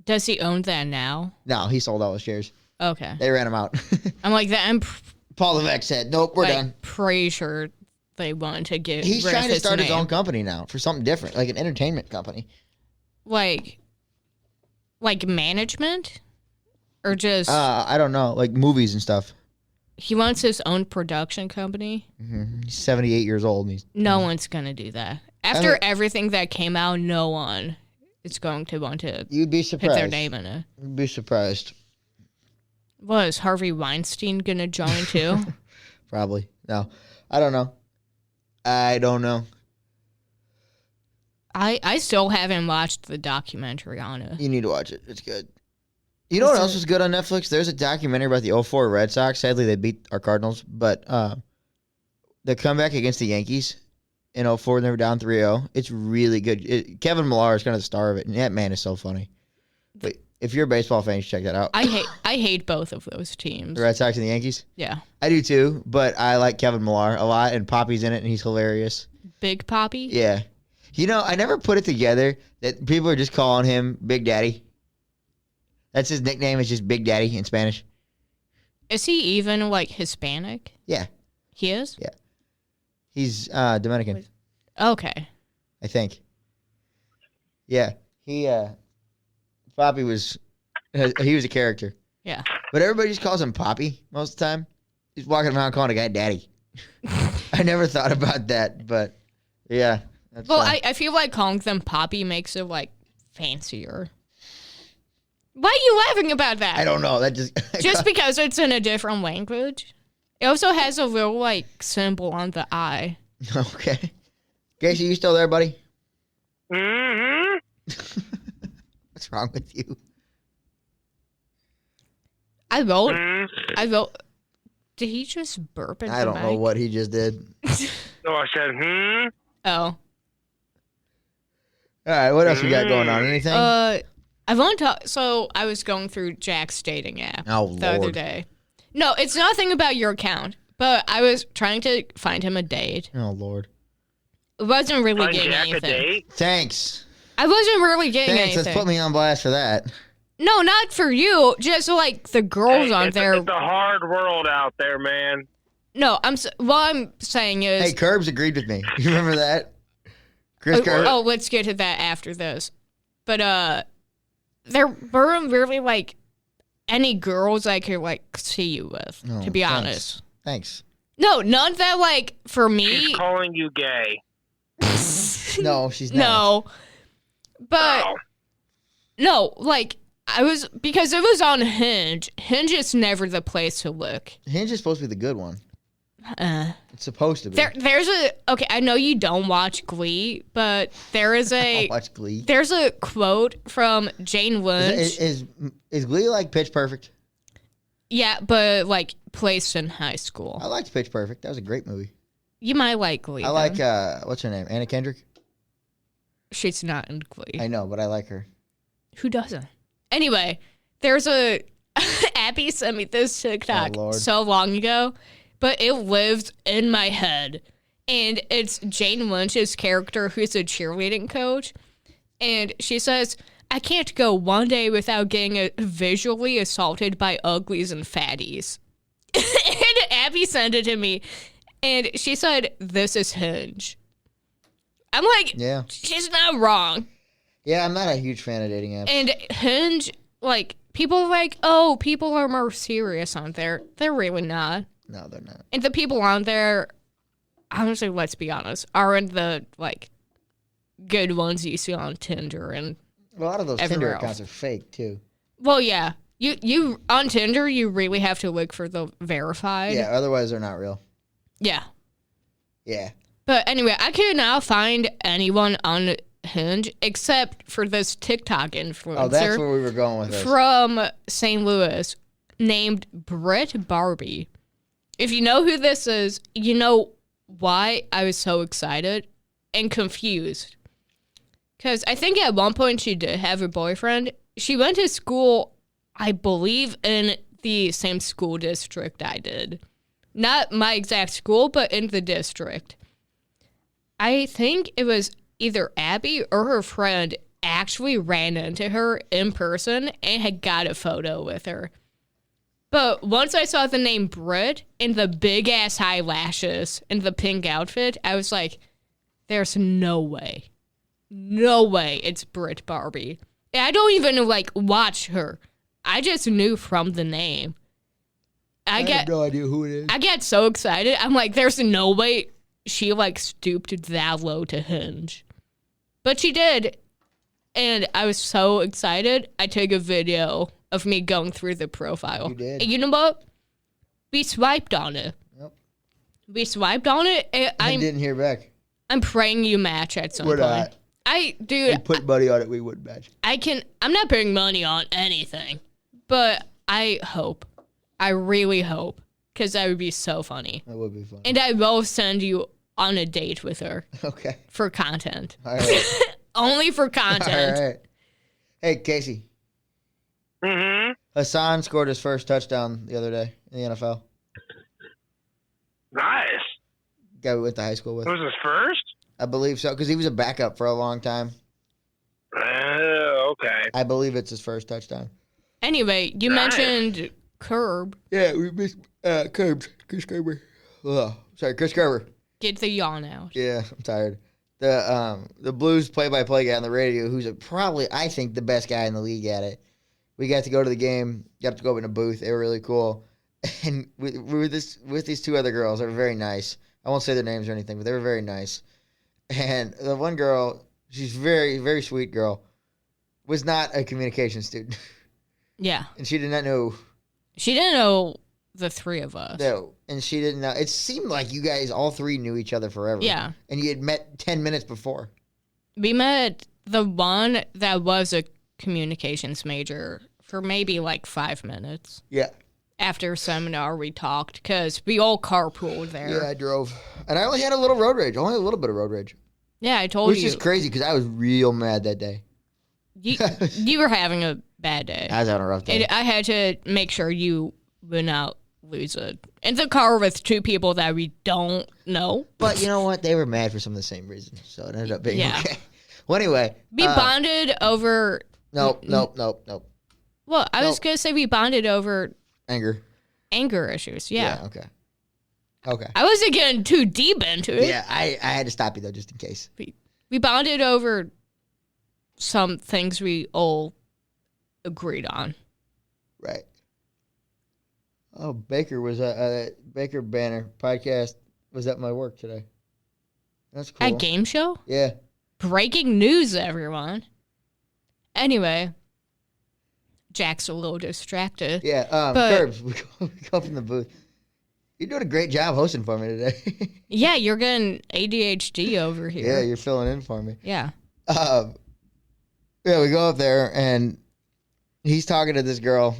Does he own that now? No, he sold all his shares. Okay. They ran him out. I'm like that. Paul Levesque said, nope, we're done. Pretty sure they want to get He's rid of trying to start his name. own company now for something different, like an entertainment company. Like management? Or just... I don't know, like movies and stuff. He wants his own production company? Mm-hmm. He's 78 years old. And no one's going to do that. After everything that came out, no one is going to want to you'd be surprised. put their name in it. You'd be surprised. Was Harvey Weinstein going to join too? Probably. No. I don't know. I still haven't watched the documentary on it. You need to watch it. It's good. You know what else was good on Netflix? There's a documentary about the 04 Red Sox. Sadly, they beat our Cardinals. But the comeback against the Yankees in 04, they were down 3-0. It's really good. Kevin Millar is kind of the star of it. And that man is so funny. But if you're a baseball fan, you should check that out. I hate both of those teams. The Red Sox and the Yankees? Yeah. I do too, but I like Kevin Millar a lot, and Poppy's in it, and he's hilarious. Big Poppy? Yeah. You know, I never put it together that people are just calling him Big Daddy. That's his nickname, is just Big Daddy in Spanish. Is he even, like, Hispanic? Yeah. He is? Yeah. He's Dominican. Okay. I think. Yeah. Poppy was a character. Yeah. But everybody just calls him Poppy most of the time. He's walking around calling a guy Daddy. I never thought about that, but yeah. Well, I feel like calling them Poppy makes it, like, fancier. Why are you laughing about that? I don't know. That just because it's in a different language. It also has a little, like, symbol on the eye. Okay. Casey, you still there, buddy? Mm-hmm. What's wrong with you? I vote. Did he just burp into I don't know what he just did. No, I said, Oh. All right, what else we got going on? Anything? I want to talk. So I was going through Jack's dating app the other day. No, it's nothing about your account, but I was trying to find him a date. Oh, Lord. It wasn't really Find getting Jack anything. a date? Thanks. I wasn't really getting Thanks, anything. let's put me on blast for that. No, not for you. Just like the girls on there. It's a hard world out there, man. No, what I'm saying is. Hey, Curbs agreed with me. You remember that? Chris Curbs? Oh, let's get to that after this. But there weren't really like any girls I could like see you with, to be honest. Thanks. No, none that like for me. She's calling you gay. No, she's not. No. But no, like because it was on Hinge. Hinge is never the place to look. Hinge is supposed to be the good one. It's supposed to be. There's okay, I know you don't watch Glee, but there is I don't watch Glee. There's a quote from Jane Lynch. Is Glee like Pitch Perfect? Yeah, but like placed in high school. I liked Pitch Perfect. That was a great movie. You might like Glee. I like what's her name? Anna Kendrick? She's not in Glee. I know, but I like her. Who doesn't? Anyway, there's a Abby sent me this TikTok so long ago, but it lives in my head. And it's Jane Lynch's character who's a cheerleading coach. And she says, I can't go one day without getting visually assaulted by uglies and fatties. And Abby sent it to me. And she said, this is Hinge. I'm like, yeah, she's not wrong. Yeah, I'm not a huge fan of dating apps. And Hinge, like, people are like, oh, people are more serious on there. They're really not. No, they're not. And the people on there, honestly, let's be honest, aren't the, like, good ones you see on Tinder and a lot of those Tinder accounts are fake, too. Well, yeah. You on Tinder, you really have to look for the verified. Yeah, otherwise they're not real. Yeah. Yeah. But anyway, I could not find anyone on Hinge except for this TikTok influencer. Oh, that's where we were going with this. From St. Louis named Britt Barbie. If you know who this is, you know why I was so excited and confused. Because I think at one point she did have a boyfriend. She went to school, I believe, in the same school district I did. Not my exact school, but in the district. I think it was either Abby or her friend actually ran into her in person and had got a photo with her. But once I saw the name Brit and the big-ass eyelashes and the pink outfit, I was like, there's no way. No way it's Brit Barbie. And I don't even, watch her. I just knew from the name. I have no idea who it is. I get so excited. I'm like, there's no way she, stooped that low to hinge. But she did. And I was so excited, I took a video of me going through the profile. You did? And you know what? We swiped on it. Yep. We swiped on it, and I didn't hear back. I'm praying you match at some point. Not. Dude, We put money on it, we wouldn't match. I'm not putting money on anything, but I hope. I really hope, because that would be so funny. That would be fun. And I will send you on a date with her. Okay. For content. All right. Only for content. All right. Hey, Casey. Mm-hmm. Hassan scored his first touchdown the other day in the NFL. Nice. Guy we went to high school with. It was his first? I believe so, because he was a backup for a long time. Oh, okay. I believe it's his first touchdown. Anyway, you mentioned Curb. Yeah, we missed Curbs. Chris Kerber. Chris Kerber. Get the yawn out. Yeah, I'm tired. The Blues play-by-play guy on the radio, who's probably, I think, the best guy in the league at it. We got to go to the game. Got to go up in a booth. They were really cool. And we were with these two other girls. They were very nice. I won't say their names or anything, but they were very nice. And the one girl, she's very, very sweet girl, was not a communication student. Yeah. And she did not know. She didn't know the three of us. No. And she didn't know. It seemed like you guys, all three, knew each other forever. Yeah. And you had met 10 minutes before. We met the one that was a communications major for maybe 5 minutes. Yeah. After seminar, we talked because we all carpooled there. Yeah, I drove. And I only had a little road rage. Only a little bit of road rage. Yeah, I told Which you. is crazy because I was real mad that day. You were having a bad day. I was having a rough day. And I had to make sure you would not lose it. In the car with two people that we don't know. But you know what? They were mad for some of the same reasons. So it ended up being okay. Well, anyway. We bonded over... Nope. Well, I was going to say we bonded over... Anger issues, yeah. Okay. I wasn't getting too deep into it. Yeah, I had to stop you, though, just in case. We bonded over some things we all agreed on. Right. Oh, Baker was Baker Banner podcast was at my work today. That's cool. At game show? Yeah. Breaking news, everyone. Anyway, Jack's a little distracted. Yeah, Curbs, we go from the booth. You're doing a great job hosting for me today. Yeah, you're getting ADHD over here. Yeah, you're filling in for me. Yeah. Yeah, we go up there, and he's talking to this girl,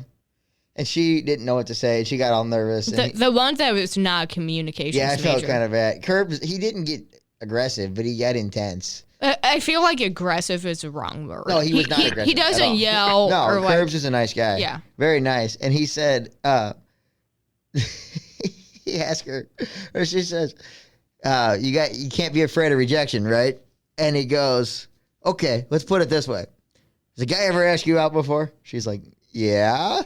and she didn't know what to say. She got all nervous. The one that was not a communications yeah, I felt major. kind of bad. Curbs, he didn't get aggressive, but he got intense. I feel like aggressive is the wrong word. No, he was not aggressive. He doesn't yell. No, or Curbs is a nice guy. Yeah. Very nice. And he said, he asked her, or she says, you can't be afraid of rejection, right? And he goes, okay, let's put it this way. Has a guy ever asked you out before? She's like, yeah.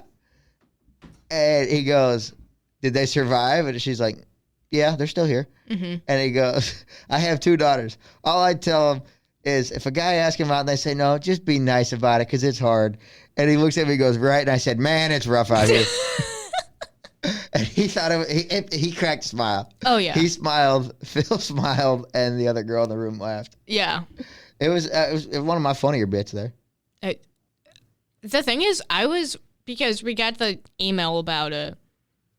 And he goes, did they survive? And she's like, yeah, they're still here. Mm-hmm. And he goes, I have 2 daughters. All I tell them is if a guy asks him out and they say no, just be nice about it because it's hard. And he looks at me and goes, right? And I said, man, it's rough out here. And he thought he cracked a smile. Oh, yeah. He smiled. Phil smiled. And the other girl in the room laughed. Yeah. It was one of my funnier bits there. The thing is, because we got the email about it,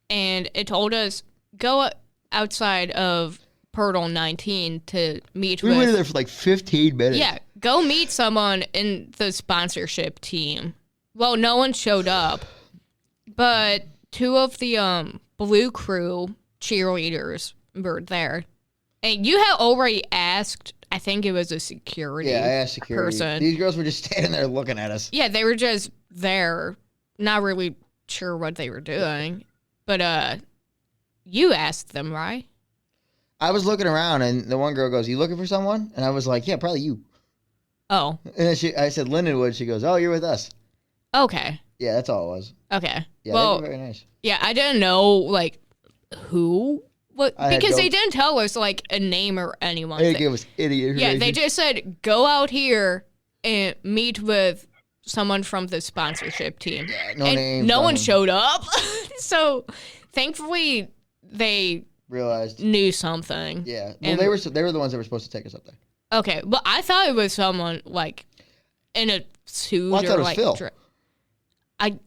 and it told us, go outside of Portal 19 to meet with... We waited there for 15 minutes. Yeah, go meet someone in the sponsorship team. Well, no one showed up, but 2 of the Blue Crew cheerleaders were there. And you had already asked, I think it was a security Yeah, I asked security. person. These girls were just standing there looking at us. Yeah, they were just there, not really sure what they were doing. But you asked them, right? I was looking around, and the one girl goes, "You looking for someone?" And I was like, "Yeah, probably you." Oh, And then I said, "Lindenwood." She goes, "Oh, you're with us." okay. Yeah, that's all it was. Okay. Yeah, well, they were very nice. yeah, I didn't know, like, who. What, I had because they no- didn't tell us, like, a name or anyone. They gave us idiot Yeah, information. they just said, go out here and meet with someone from the sponsorship team. Yeah, no and names. no one nothing. showed up. So, thankfully, they Realized. knew something. Yeah. Well, And- they were the ones that were supposed to take us up there. Okay, well, I thought it was someone, like, in a suit Well, I thought or, it was like, Phil.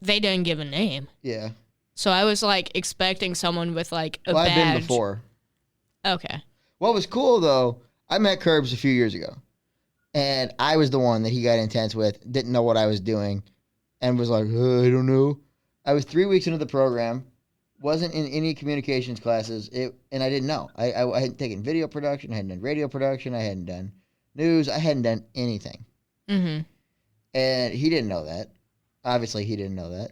they didn't give a name. Yeah. So I was, like, expecting someone with, like, a Well, badge. I've been before. Okay. What was cool though, I met Curbs a few years ago, and I was the one that he got intense with. Didn't know what I was doing, and was like, I don't know. I was 3 weeks into the program, wasn't in any communications classes, and I didn't know. I hadn't taken video production, I hadn't done radio production, I hadn't done news, I hadn't done anything, Mm-hmm. and he didn't know that. Obviously, he didn't know that,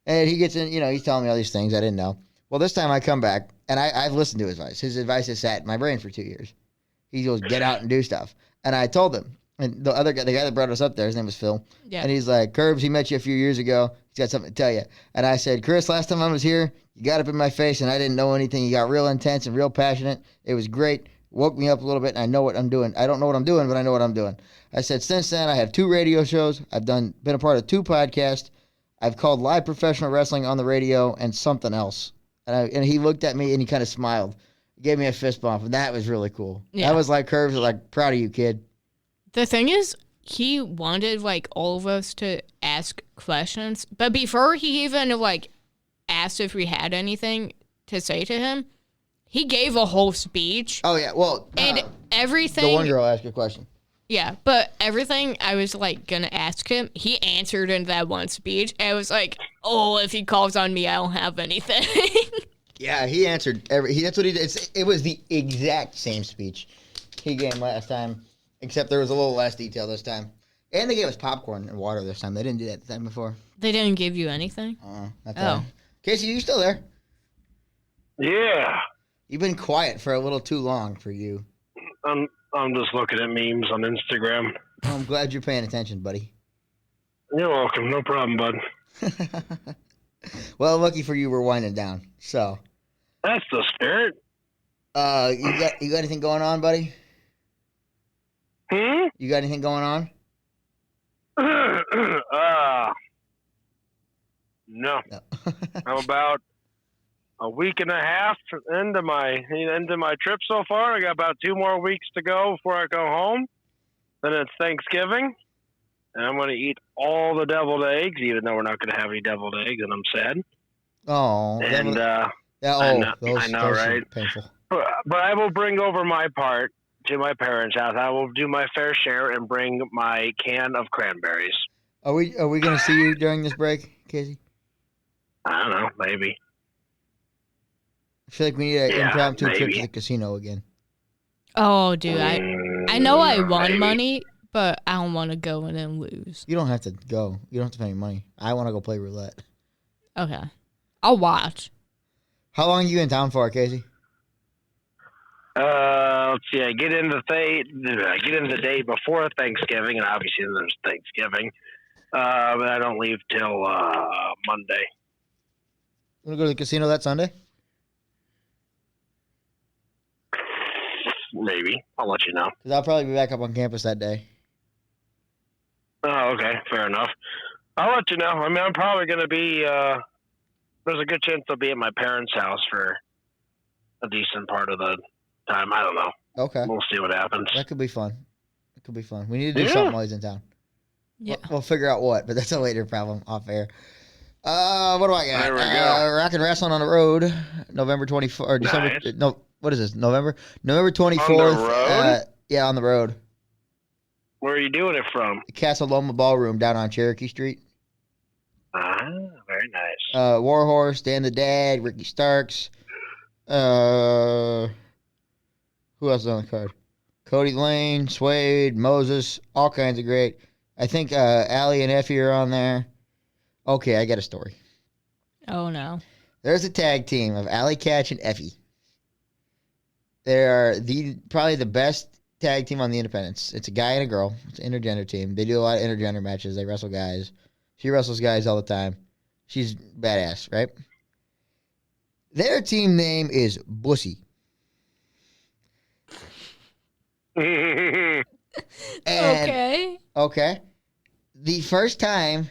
and he gets in. He's telling me all these things I didn't know. Well, this time I come back, and I've listened to his advice. His advice has sat in my brain for 2 years. He goes, get out and do stuff. And I told him. And the other guy, the guy that brought us up there, his name was Phil. Yeah. And he's like, Curbs, he met you a few years ago. He's got something to tell you. And I said, Chris, last time I was here, you got up in my face, and I didn't know anything. You got real intense and real passionate. It was great. Woke me up a little bit, and I know what I'm doing. I don't know what I'm doing, but I know what I'm doing. I said, since then, I have 2 radio shows. I've been a part of 2 podcasts. I've called live professional wrestling on the radio and something else. And he looked at me and he kind of smiled, gave me a fist bump, and that was really cool. Yeah. That was like Curbs, like proud of you, kid. The thing is, he wanted, like, all of us to ask questions. But before he even, like, asked if we had anything to say to him, he gave a whole speech. Oh yeah, well, And everything. the one girl asked you a question. Yeah, but everything I was, like, gonna ask him, he answered in that one speech. And I was like, oh, if he calls on me, I don't have anything. Yeah, he answered that's what he did. It was the exact same speech he gave last time, except there was a little less detail this time. And they gave us popcorn and water this time. They didn't do that the time before. They didn't give you anything? Not Casey, you still there? Yeah. You've been quiet for a little too long for you. I'm just looking at memes on Instagram. Well, I'm glad you're paying attention, buddy. You're welcome. No problem, bud. Well, lucky for you, we're winding down. So, That's the spirit. you got anything going on, buddy? Hmm? You got anything going on? No. No. I'm about a week and a half into my trip so far. I got about 2 more weeks to go before I go home. Then it's Thanksgiving, and I'm going to eat all the deviled eggs, even though we're not going to have any deviled eggs, and I'm sad. Oh, And those I know, are right? painful. but I will bring over my part to my parents' house. I will do my fair share and bring my can of cranberries. Are we going to see you during this break, Casey? I don't know, maybe. I feel like we need an Yeah, impromptu trip to maybe. the casino again. Oh, dude, I know I won Maybe. money, but I don't want to go and then lose. You don't have to go. You don't have to pay any money. I want to go play roulette. Okay. I'll watch. How long are you in town for, Casey? Let's see. I get in the day before Thanksgiving, and obviously there's Thanksgiving. But I don't leave till Monday. You want to go to the casino that Sunday? Maybe. I'll let you know. Because I'll probably be back up on campus that day. Oh, okay. Fair enough. I'll let you know. I mean, I'm probably going to be, there's a good chance I'll be at my parents' house for a decent part of the time. I don't know. Okay. We'll see what happens. That could be fun. It could be fun. We need to do Yeah. something while he's in town. Yeah. We'll figure out what, but that's a later problem off air. What do I got? There we go. Rock and Wrestling on the Road, November 24th, or December, Nice. no, what is this, November 24th. road? Yeah, on the road. Where are you doing it from? Castle Loma Ballroom down on Cherokee Street. Ah, very nice. Warhorse, Dan the Dad, Ricky Starks. Who else is on the card? Cody Lane, Suede, Moses, all kinds of great. I think Allie and Effie are on there. Okay, I got a story. Oh, no. There's a tag team of Allie Catch and Effie. They are probably the best tag team on the independents. It's a guy and a girl. It's an intergender team. They do a lot of intergender matches. They wrestle guys. She wrestles guys all the time. She's badass, right? Their team name is Bussy. Okay. Okay. The first time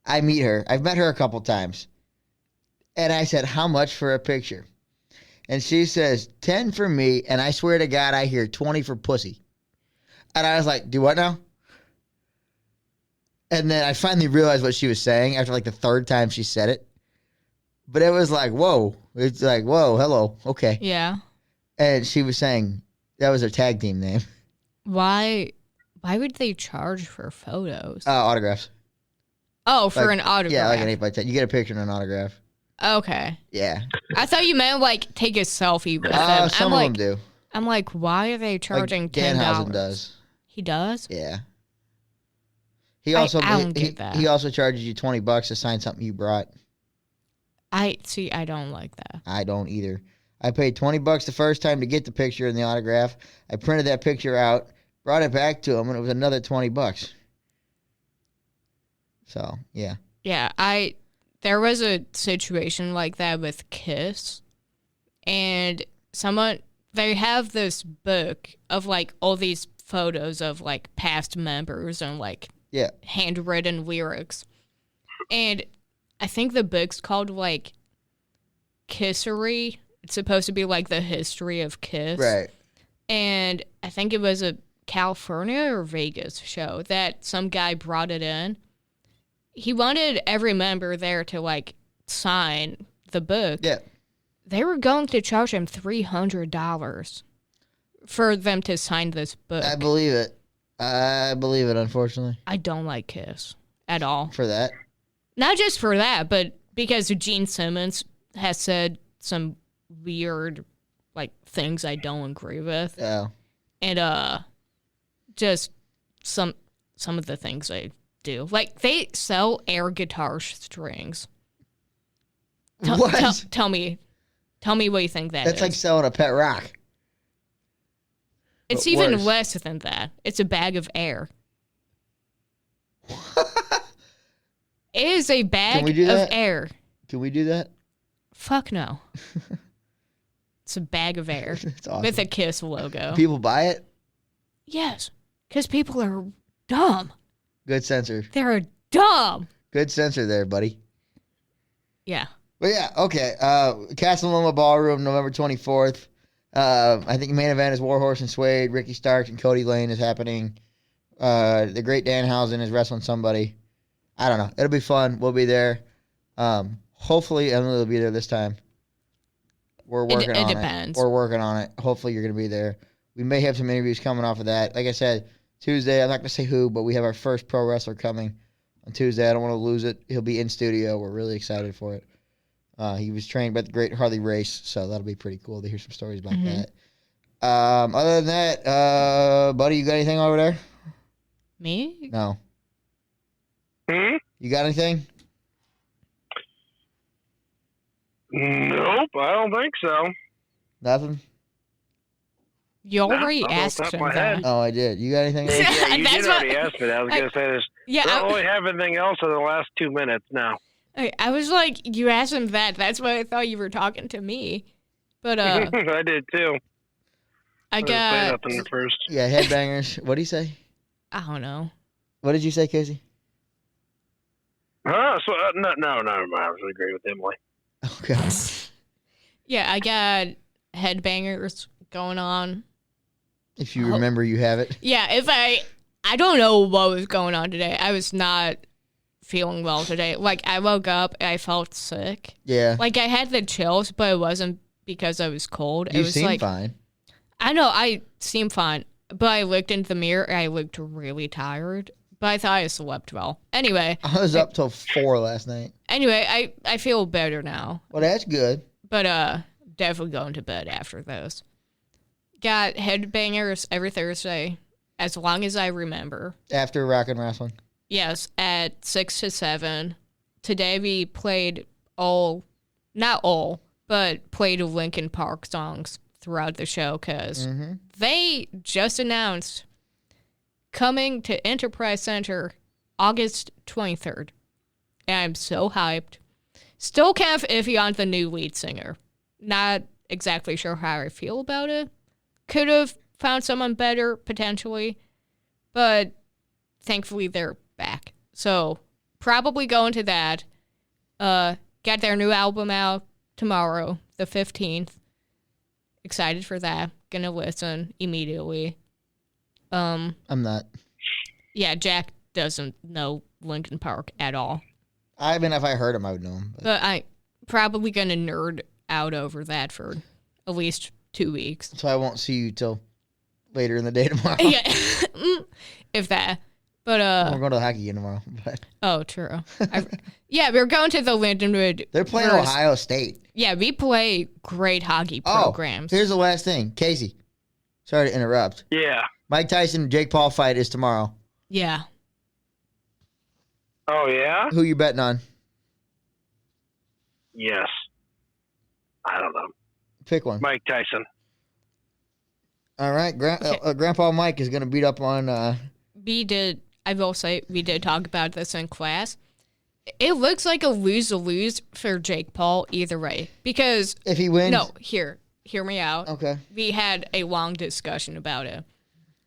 I meet her, I've met her a couple times, and I said, how much for a picture? And she says, 10 for me, and I swear to God, I hear 20 for pussy. And I was like, do what now? And then I finally realized what she was saying after like the third time she said it. But it was like, whoa. It's like, whoa, hello, okay. Yeah. And she was saying that was her tag team name. Why would they charge for photos? Autographs. Oh, for Like, an autograph. Yeah, like an 8x10. You get a picture and an autograph. Okay. Yeah. I thought you meant like take a selfie with them. Some of them do. I'm like, why are they charging Like $10? Danhausen does. He does? Yeah. He also I don't get that. He also charges you $20 to sign something you brought. I don't like that. I don't either. I paid $20 the first time to get the picture and the autograph. I printed that picture out, brought it back to him, and it was another $20. So yeah. Yeah, there was a situation like that with Kiss, and they have this book of like all these photos of like past members and like handwritten lyrics, and I think the book's called like Kissery. It's supposed to be like the history of Kiss, Right. And I think it was a California or Vegas show that some guy brought it in. He wanted every member there to, like, sign the book. Yeah. They were going to charge him $300 for them to sign this book. I believe it. Unfortunately. I don't like Kiss at all. For that? Not just for that, but because Gene Simmons has said some weird, like, things I don't agree with. Yeah. And, just some of the things they do. Like, they sell air guitar strings. What? Tell me what you think that That's is. like selling a pet rock. It's But even worse. less than that. It's a bag of air. It is a bag we do of that? air. Can we do that? Fuck no. It's a bag of air That's awesome. with a Kiss logo. People buy it? Yes, because people are dumb. Good censor. They're dumb. Good censor there, buddy. Yeah. But yeah, okay. Casa Loma Ballroom, November 24th. I think the main event is Warhorse and Suede. Ricky Starks and Cody Lane is happening. The great Danhausen is wrestling somebody. I don't know. It'll be fun. We'll be there. Hopefully Emily will be there this time. We're working on it. It depends. We're working on it. Hopefully you're going to be there. We may have some interviews coming off of that. Like I said, Tuesday, I'm not going to say who, but we have our first pro wrestler coming on Tuesday. I don't want to lose it. He'll be in studio. We're really excited for it. He was trained by the great Harley Race, so that'll be pretty cool to hear some stories about that. Other than that, buddy, you got anything over there? Me? No. Hmm? You got anything? Nope, I don't think so. Nothing? You already Not off the asked top of him my head. that. Oh, I did. You got anything else? Yeah, you That's did already ask me that. I was going to say this. Yeah, I don't really have anything else in the last 2 minutes now. I was like, you asked him that. That's why I thought you were talking to me. But I did too. I didn't say got, nothing at first. Yeah, headbangers. What did he say? I don't know. What did you say, Casey? So no, never mind. I was agreeing with Emily. Okay. Yeah, I got headbangers going on. If you remember, you have it. Yeah, if I don't know what was going on today. I was not feeling well today. Like, I woke up and I felt sick. Yeah. Like, I had the chills, but it wasn't because I was cold. You it was seem like, fine. I know, I seem fine. But I looked into the mirror and I looked really tired. But I thought I slept well. Anyway. I was up till 4 last night. Anyway, I feel better now. Well, that's good. But definitely going to bed after those. Got headbangers every Thursday, as long as I remember. After Rock and Wrestling. Yes, at 6 to 7. Today we played not all, but played Linkin Park songs throughout the show because they just announced coming to Enterprise Center August 23rd. And I'm so hyped. Still kind of iffy on the new lead singer. Not exactly sure how I feel about it. Could have found someone better, potentially. But thankfully, they're back. So, probably going to that. Get their new album out tomorrow, the 15th. Excited for that. Gonna listen immediately. I'm not. Yeah, Jack doesn't know Linkin Park at all. I mean, if I heard him, I would know him. But I probably gonna nerd out over that for at least 2 weeks. So I won't see you till later in the day tomorrow. Yeah, if that. But we're going to the hockey game tomorrow. But. Oh, true. Yeah, we're going to the Lindenwood. They're playing Ohio State. Yeah, we play great hockey programs. Here's the last thing, Casey. Sorry to interrupt. Yeah. Mike Tyson, Jake Paul fight is tomorrow. Yeah. Oh, yeah? Who you betting on? Yes. I don't know. Pick one. Mike Tyson. All right. Grandpa Mike is going to beat up on... I will say, we did talk about this in class. It looks like a lose-a-lose for Jake Paul either way. Because... If he wins... No, hear me out. Okay. We had a long discussion about it.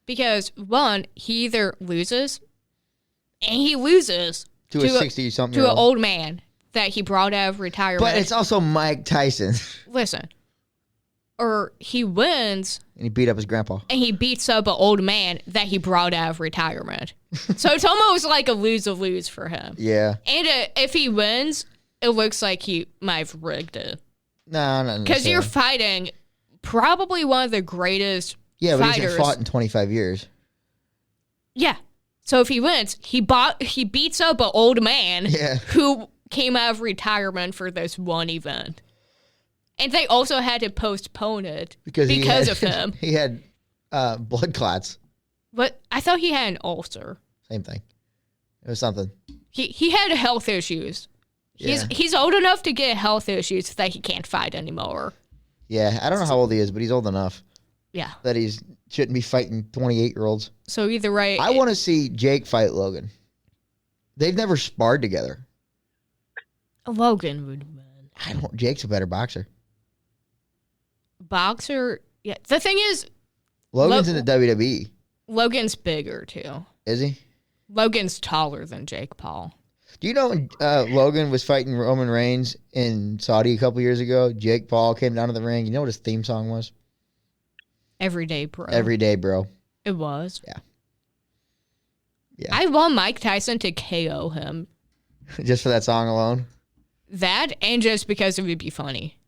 Because, one, he either loses, and he loses... To a 60-something To year an old. old man that he brought out of retirement. But it's also Mike Tyson. Listen. Or he wins... And he beat up his grandpa. And he beats up an old man that he brought out of retirement. So it's almost like a lose-a-lose for him. Yeah. And if he wins, it looks like he might have rigged it. No. Because you're fighting probably one of the greatest but fighters. he hasn't fought in 25 years. Yeah. So if he wins, he beats up an old man who came out of retirement for this one event. And they also had to postpone it because of him. He had blood clots. But I thought he had an ulcer. Same thing. It was something. He had health issues. He's old enough to get health issues that he can't fight anymore. Yeah, I don't know how old he is, but he's old enough. Yeah. That he shouldn't be fighting 28-year-olds. So either way... I want to see Jake fight Logan. They've never sparred together. Logan would win. Jake's a better boxer. Boxer... Yeah. The thing is... Logan's in the WWE. Logan's bigger, too. Is he? Logan's taller than Jake Paul. Do you know when Logan was fighting Roman Reigns in Saudi a couple years ago, Jake Paul came down to the ring. You know what his theme song was? Everyday Bro. Everyday Bro. It was? Yeah. I want Mike Tyson to KO him. Just for that song alone? That, and just because it would be funny.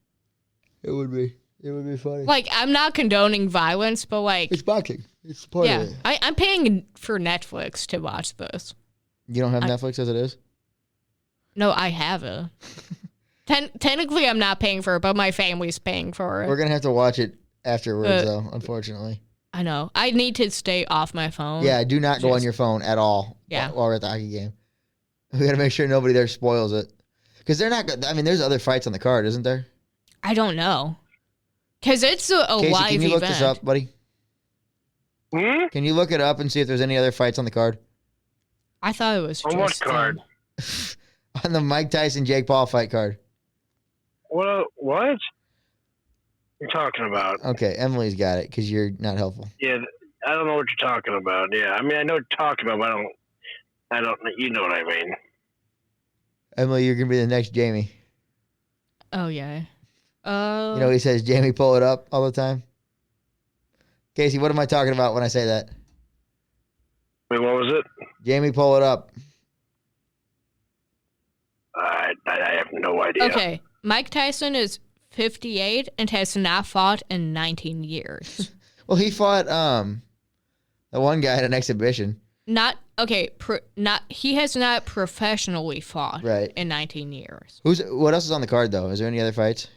It would be. It would be funny. Like, I'm not condoning violence, but like... It's boxing. It's part of it. I'm paying for Netflix to watch this. You don't have Netflix as it is? No, I have it. Technically, I'm not paying for it, but my family's paying for it. We're going to have to watch it afterwards, though, unfortunately. I know. I need to stay off my phone. Yeah, do not go on your phone at all while we're at the hockey game. We got to make sure nobody there spoils it. Because they're not good. I mean, there's other fights on the card, isn't there? I don't know. Because it's a Casey, live event. can you look this up, buddy? Can you look it up and see if there's any other fights on the card? I thought it was on just... what card? On the Mike Tyson, Jake Paul fight card. What? You're talking about? Okay, Emily's got it because you're not helpful. Yeah, I don't know what you're talking about. Yeah, I mean, I know what you're talking about, but I don't. You know what I mean? Emily, you're gonna be the next Jamie. Oh yeah. You know he says, "Jamie, pull it up" all the time. Casey, what am I talking about when I say that? Wait, what was it? Jamie, pull it up. I have no idea. Okay, Mike Tyson is 58 and has not fought in 19 years. Well, he fought the one guy at an exhibition. He has not professionally fought in 19 years. What else is on the card though? Is there any other fights?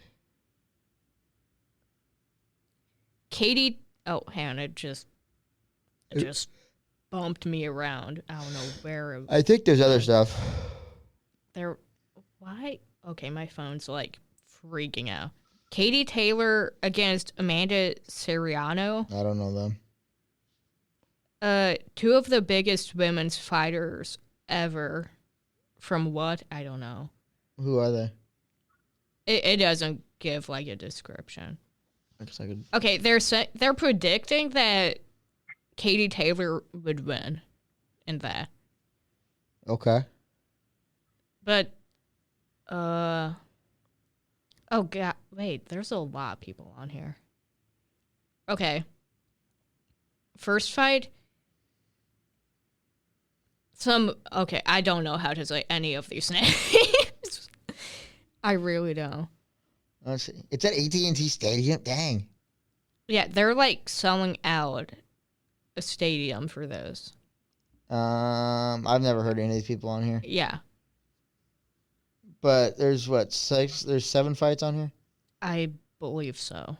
Hang on, it just bumped me around. I don't know where. I think there's other stuff. Why? Okay, my phone's like freaking out. Katie Taylor against Amanda Serrano. I don't know them. Two of the biggest women's fighters ever. From what? I don't know. Who are they? It doesn't give like a description. I guess I could. Okay, they're predicting that Katie Taylor would win in that. Okay. But oh god, wait, there's a lot of people on here. Okay. First fight. Okay, I don't know how to say any of these names. I really don't. Let's see. It's at AT&T Stadium. Dang. Yeah, they're like selling out a stadium for those. I've never heard of any of these people on here. Yeah. But there's what, 6? There's 7 fights on here? I believe so.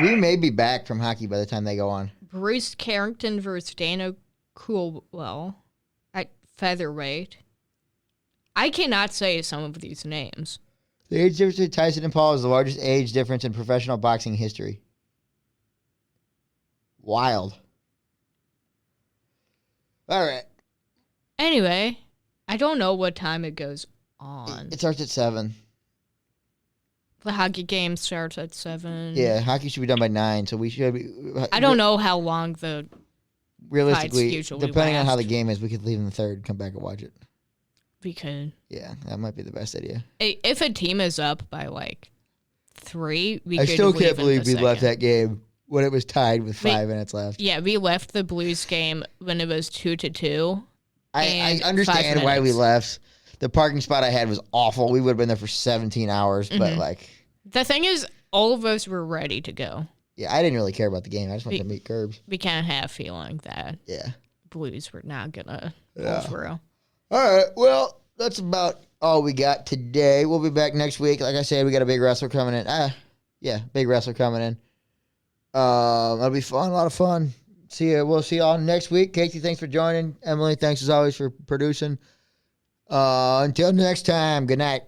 We may be back from hockey by the time they go on. Bruce Carrington versus Dana Coolwell at featherweight. I cannot say some of these names. The age difference between Tyson and Paul is the largest age difference in professional boxing history. Wild. All right. Anyway, I don't know what time it goes on. It starts at 7. The hockey game starts at 7. Yeah, hockey should be done by 9, so we should be... I don't know how long the realistically, fights usually depending on how last. the game is, we could leave in the third and come back and watch it. We could. Yeah, that might be the best idea. If a team is up by like 3, we I could still leave can't in believe the we left second. that game when it was tied with 5 minutes left. Yeah, we left the Blues game when it was 2-2. I understand why we left. The parking spot I had was awful. We would have been there for 17 hours, but like... The thing is, all of us were ready to go. Yeah, I didn't really care about the game. I just wanted to meet Curbs. We kind of had a feeling that Yeah. Blues were not going to pull through. All right, well, that's about all we got today. We'll be back next week. Like I said, we got a big wrestler coming in. Big wrestler coming in. That'll be fun, a lot of fun. We'll see y'all next week. Casey, thanks for joining. Emily, thanks as always for producing. Until next time, good night.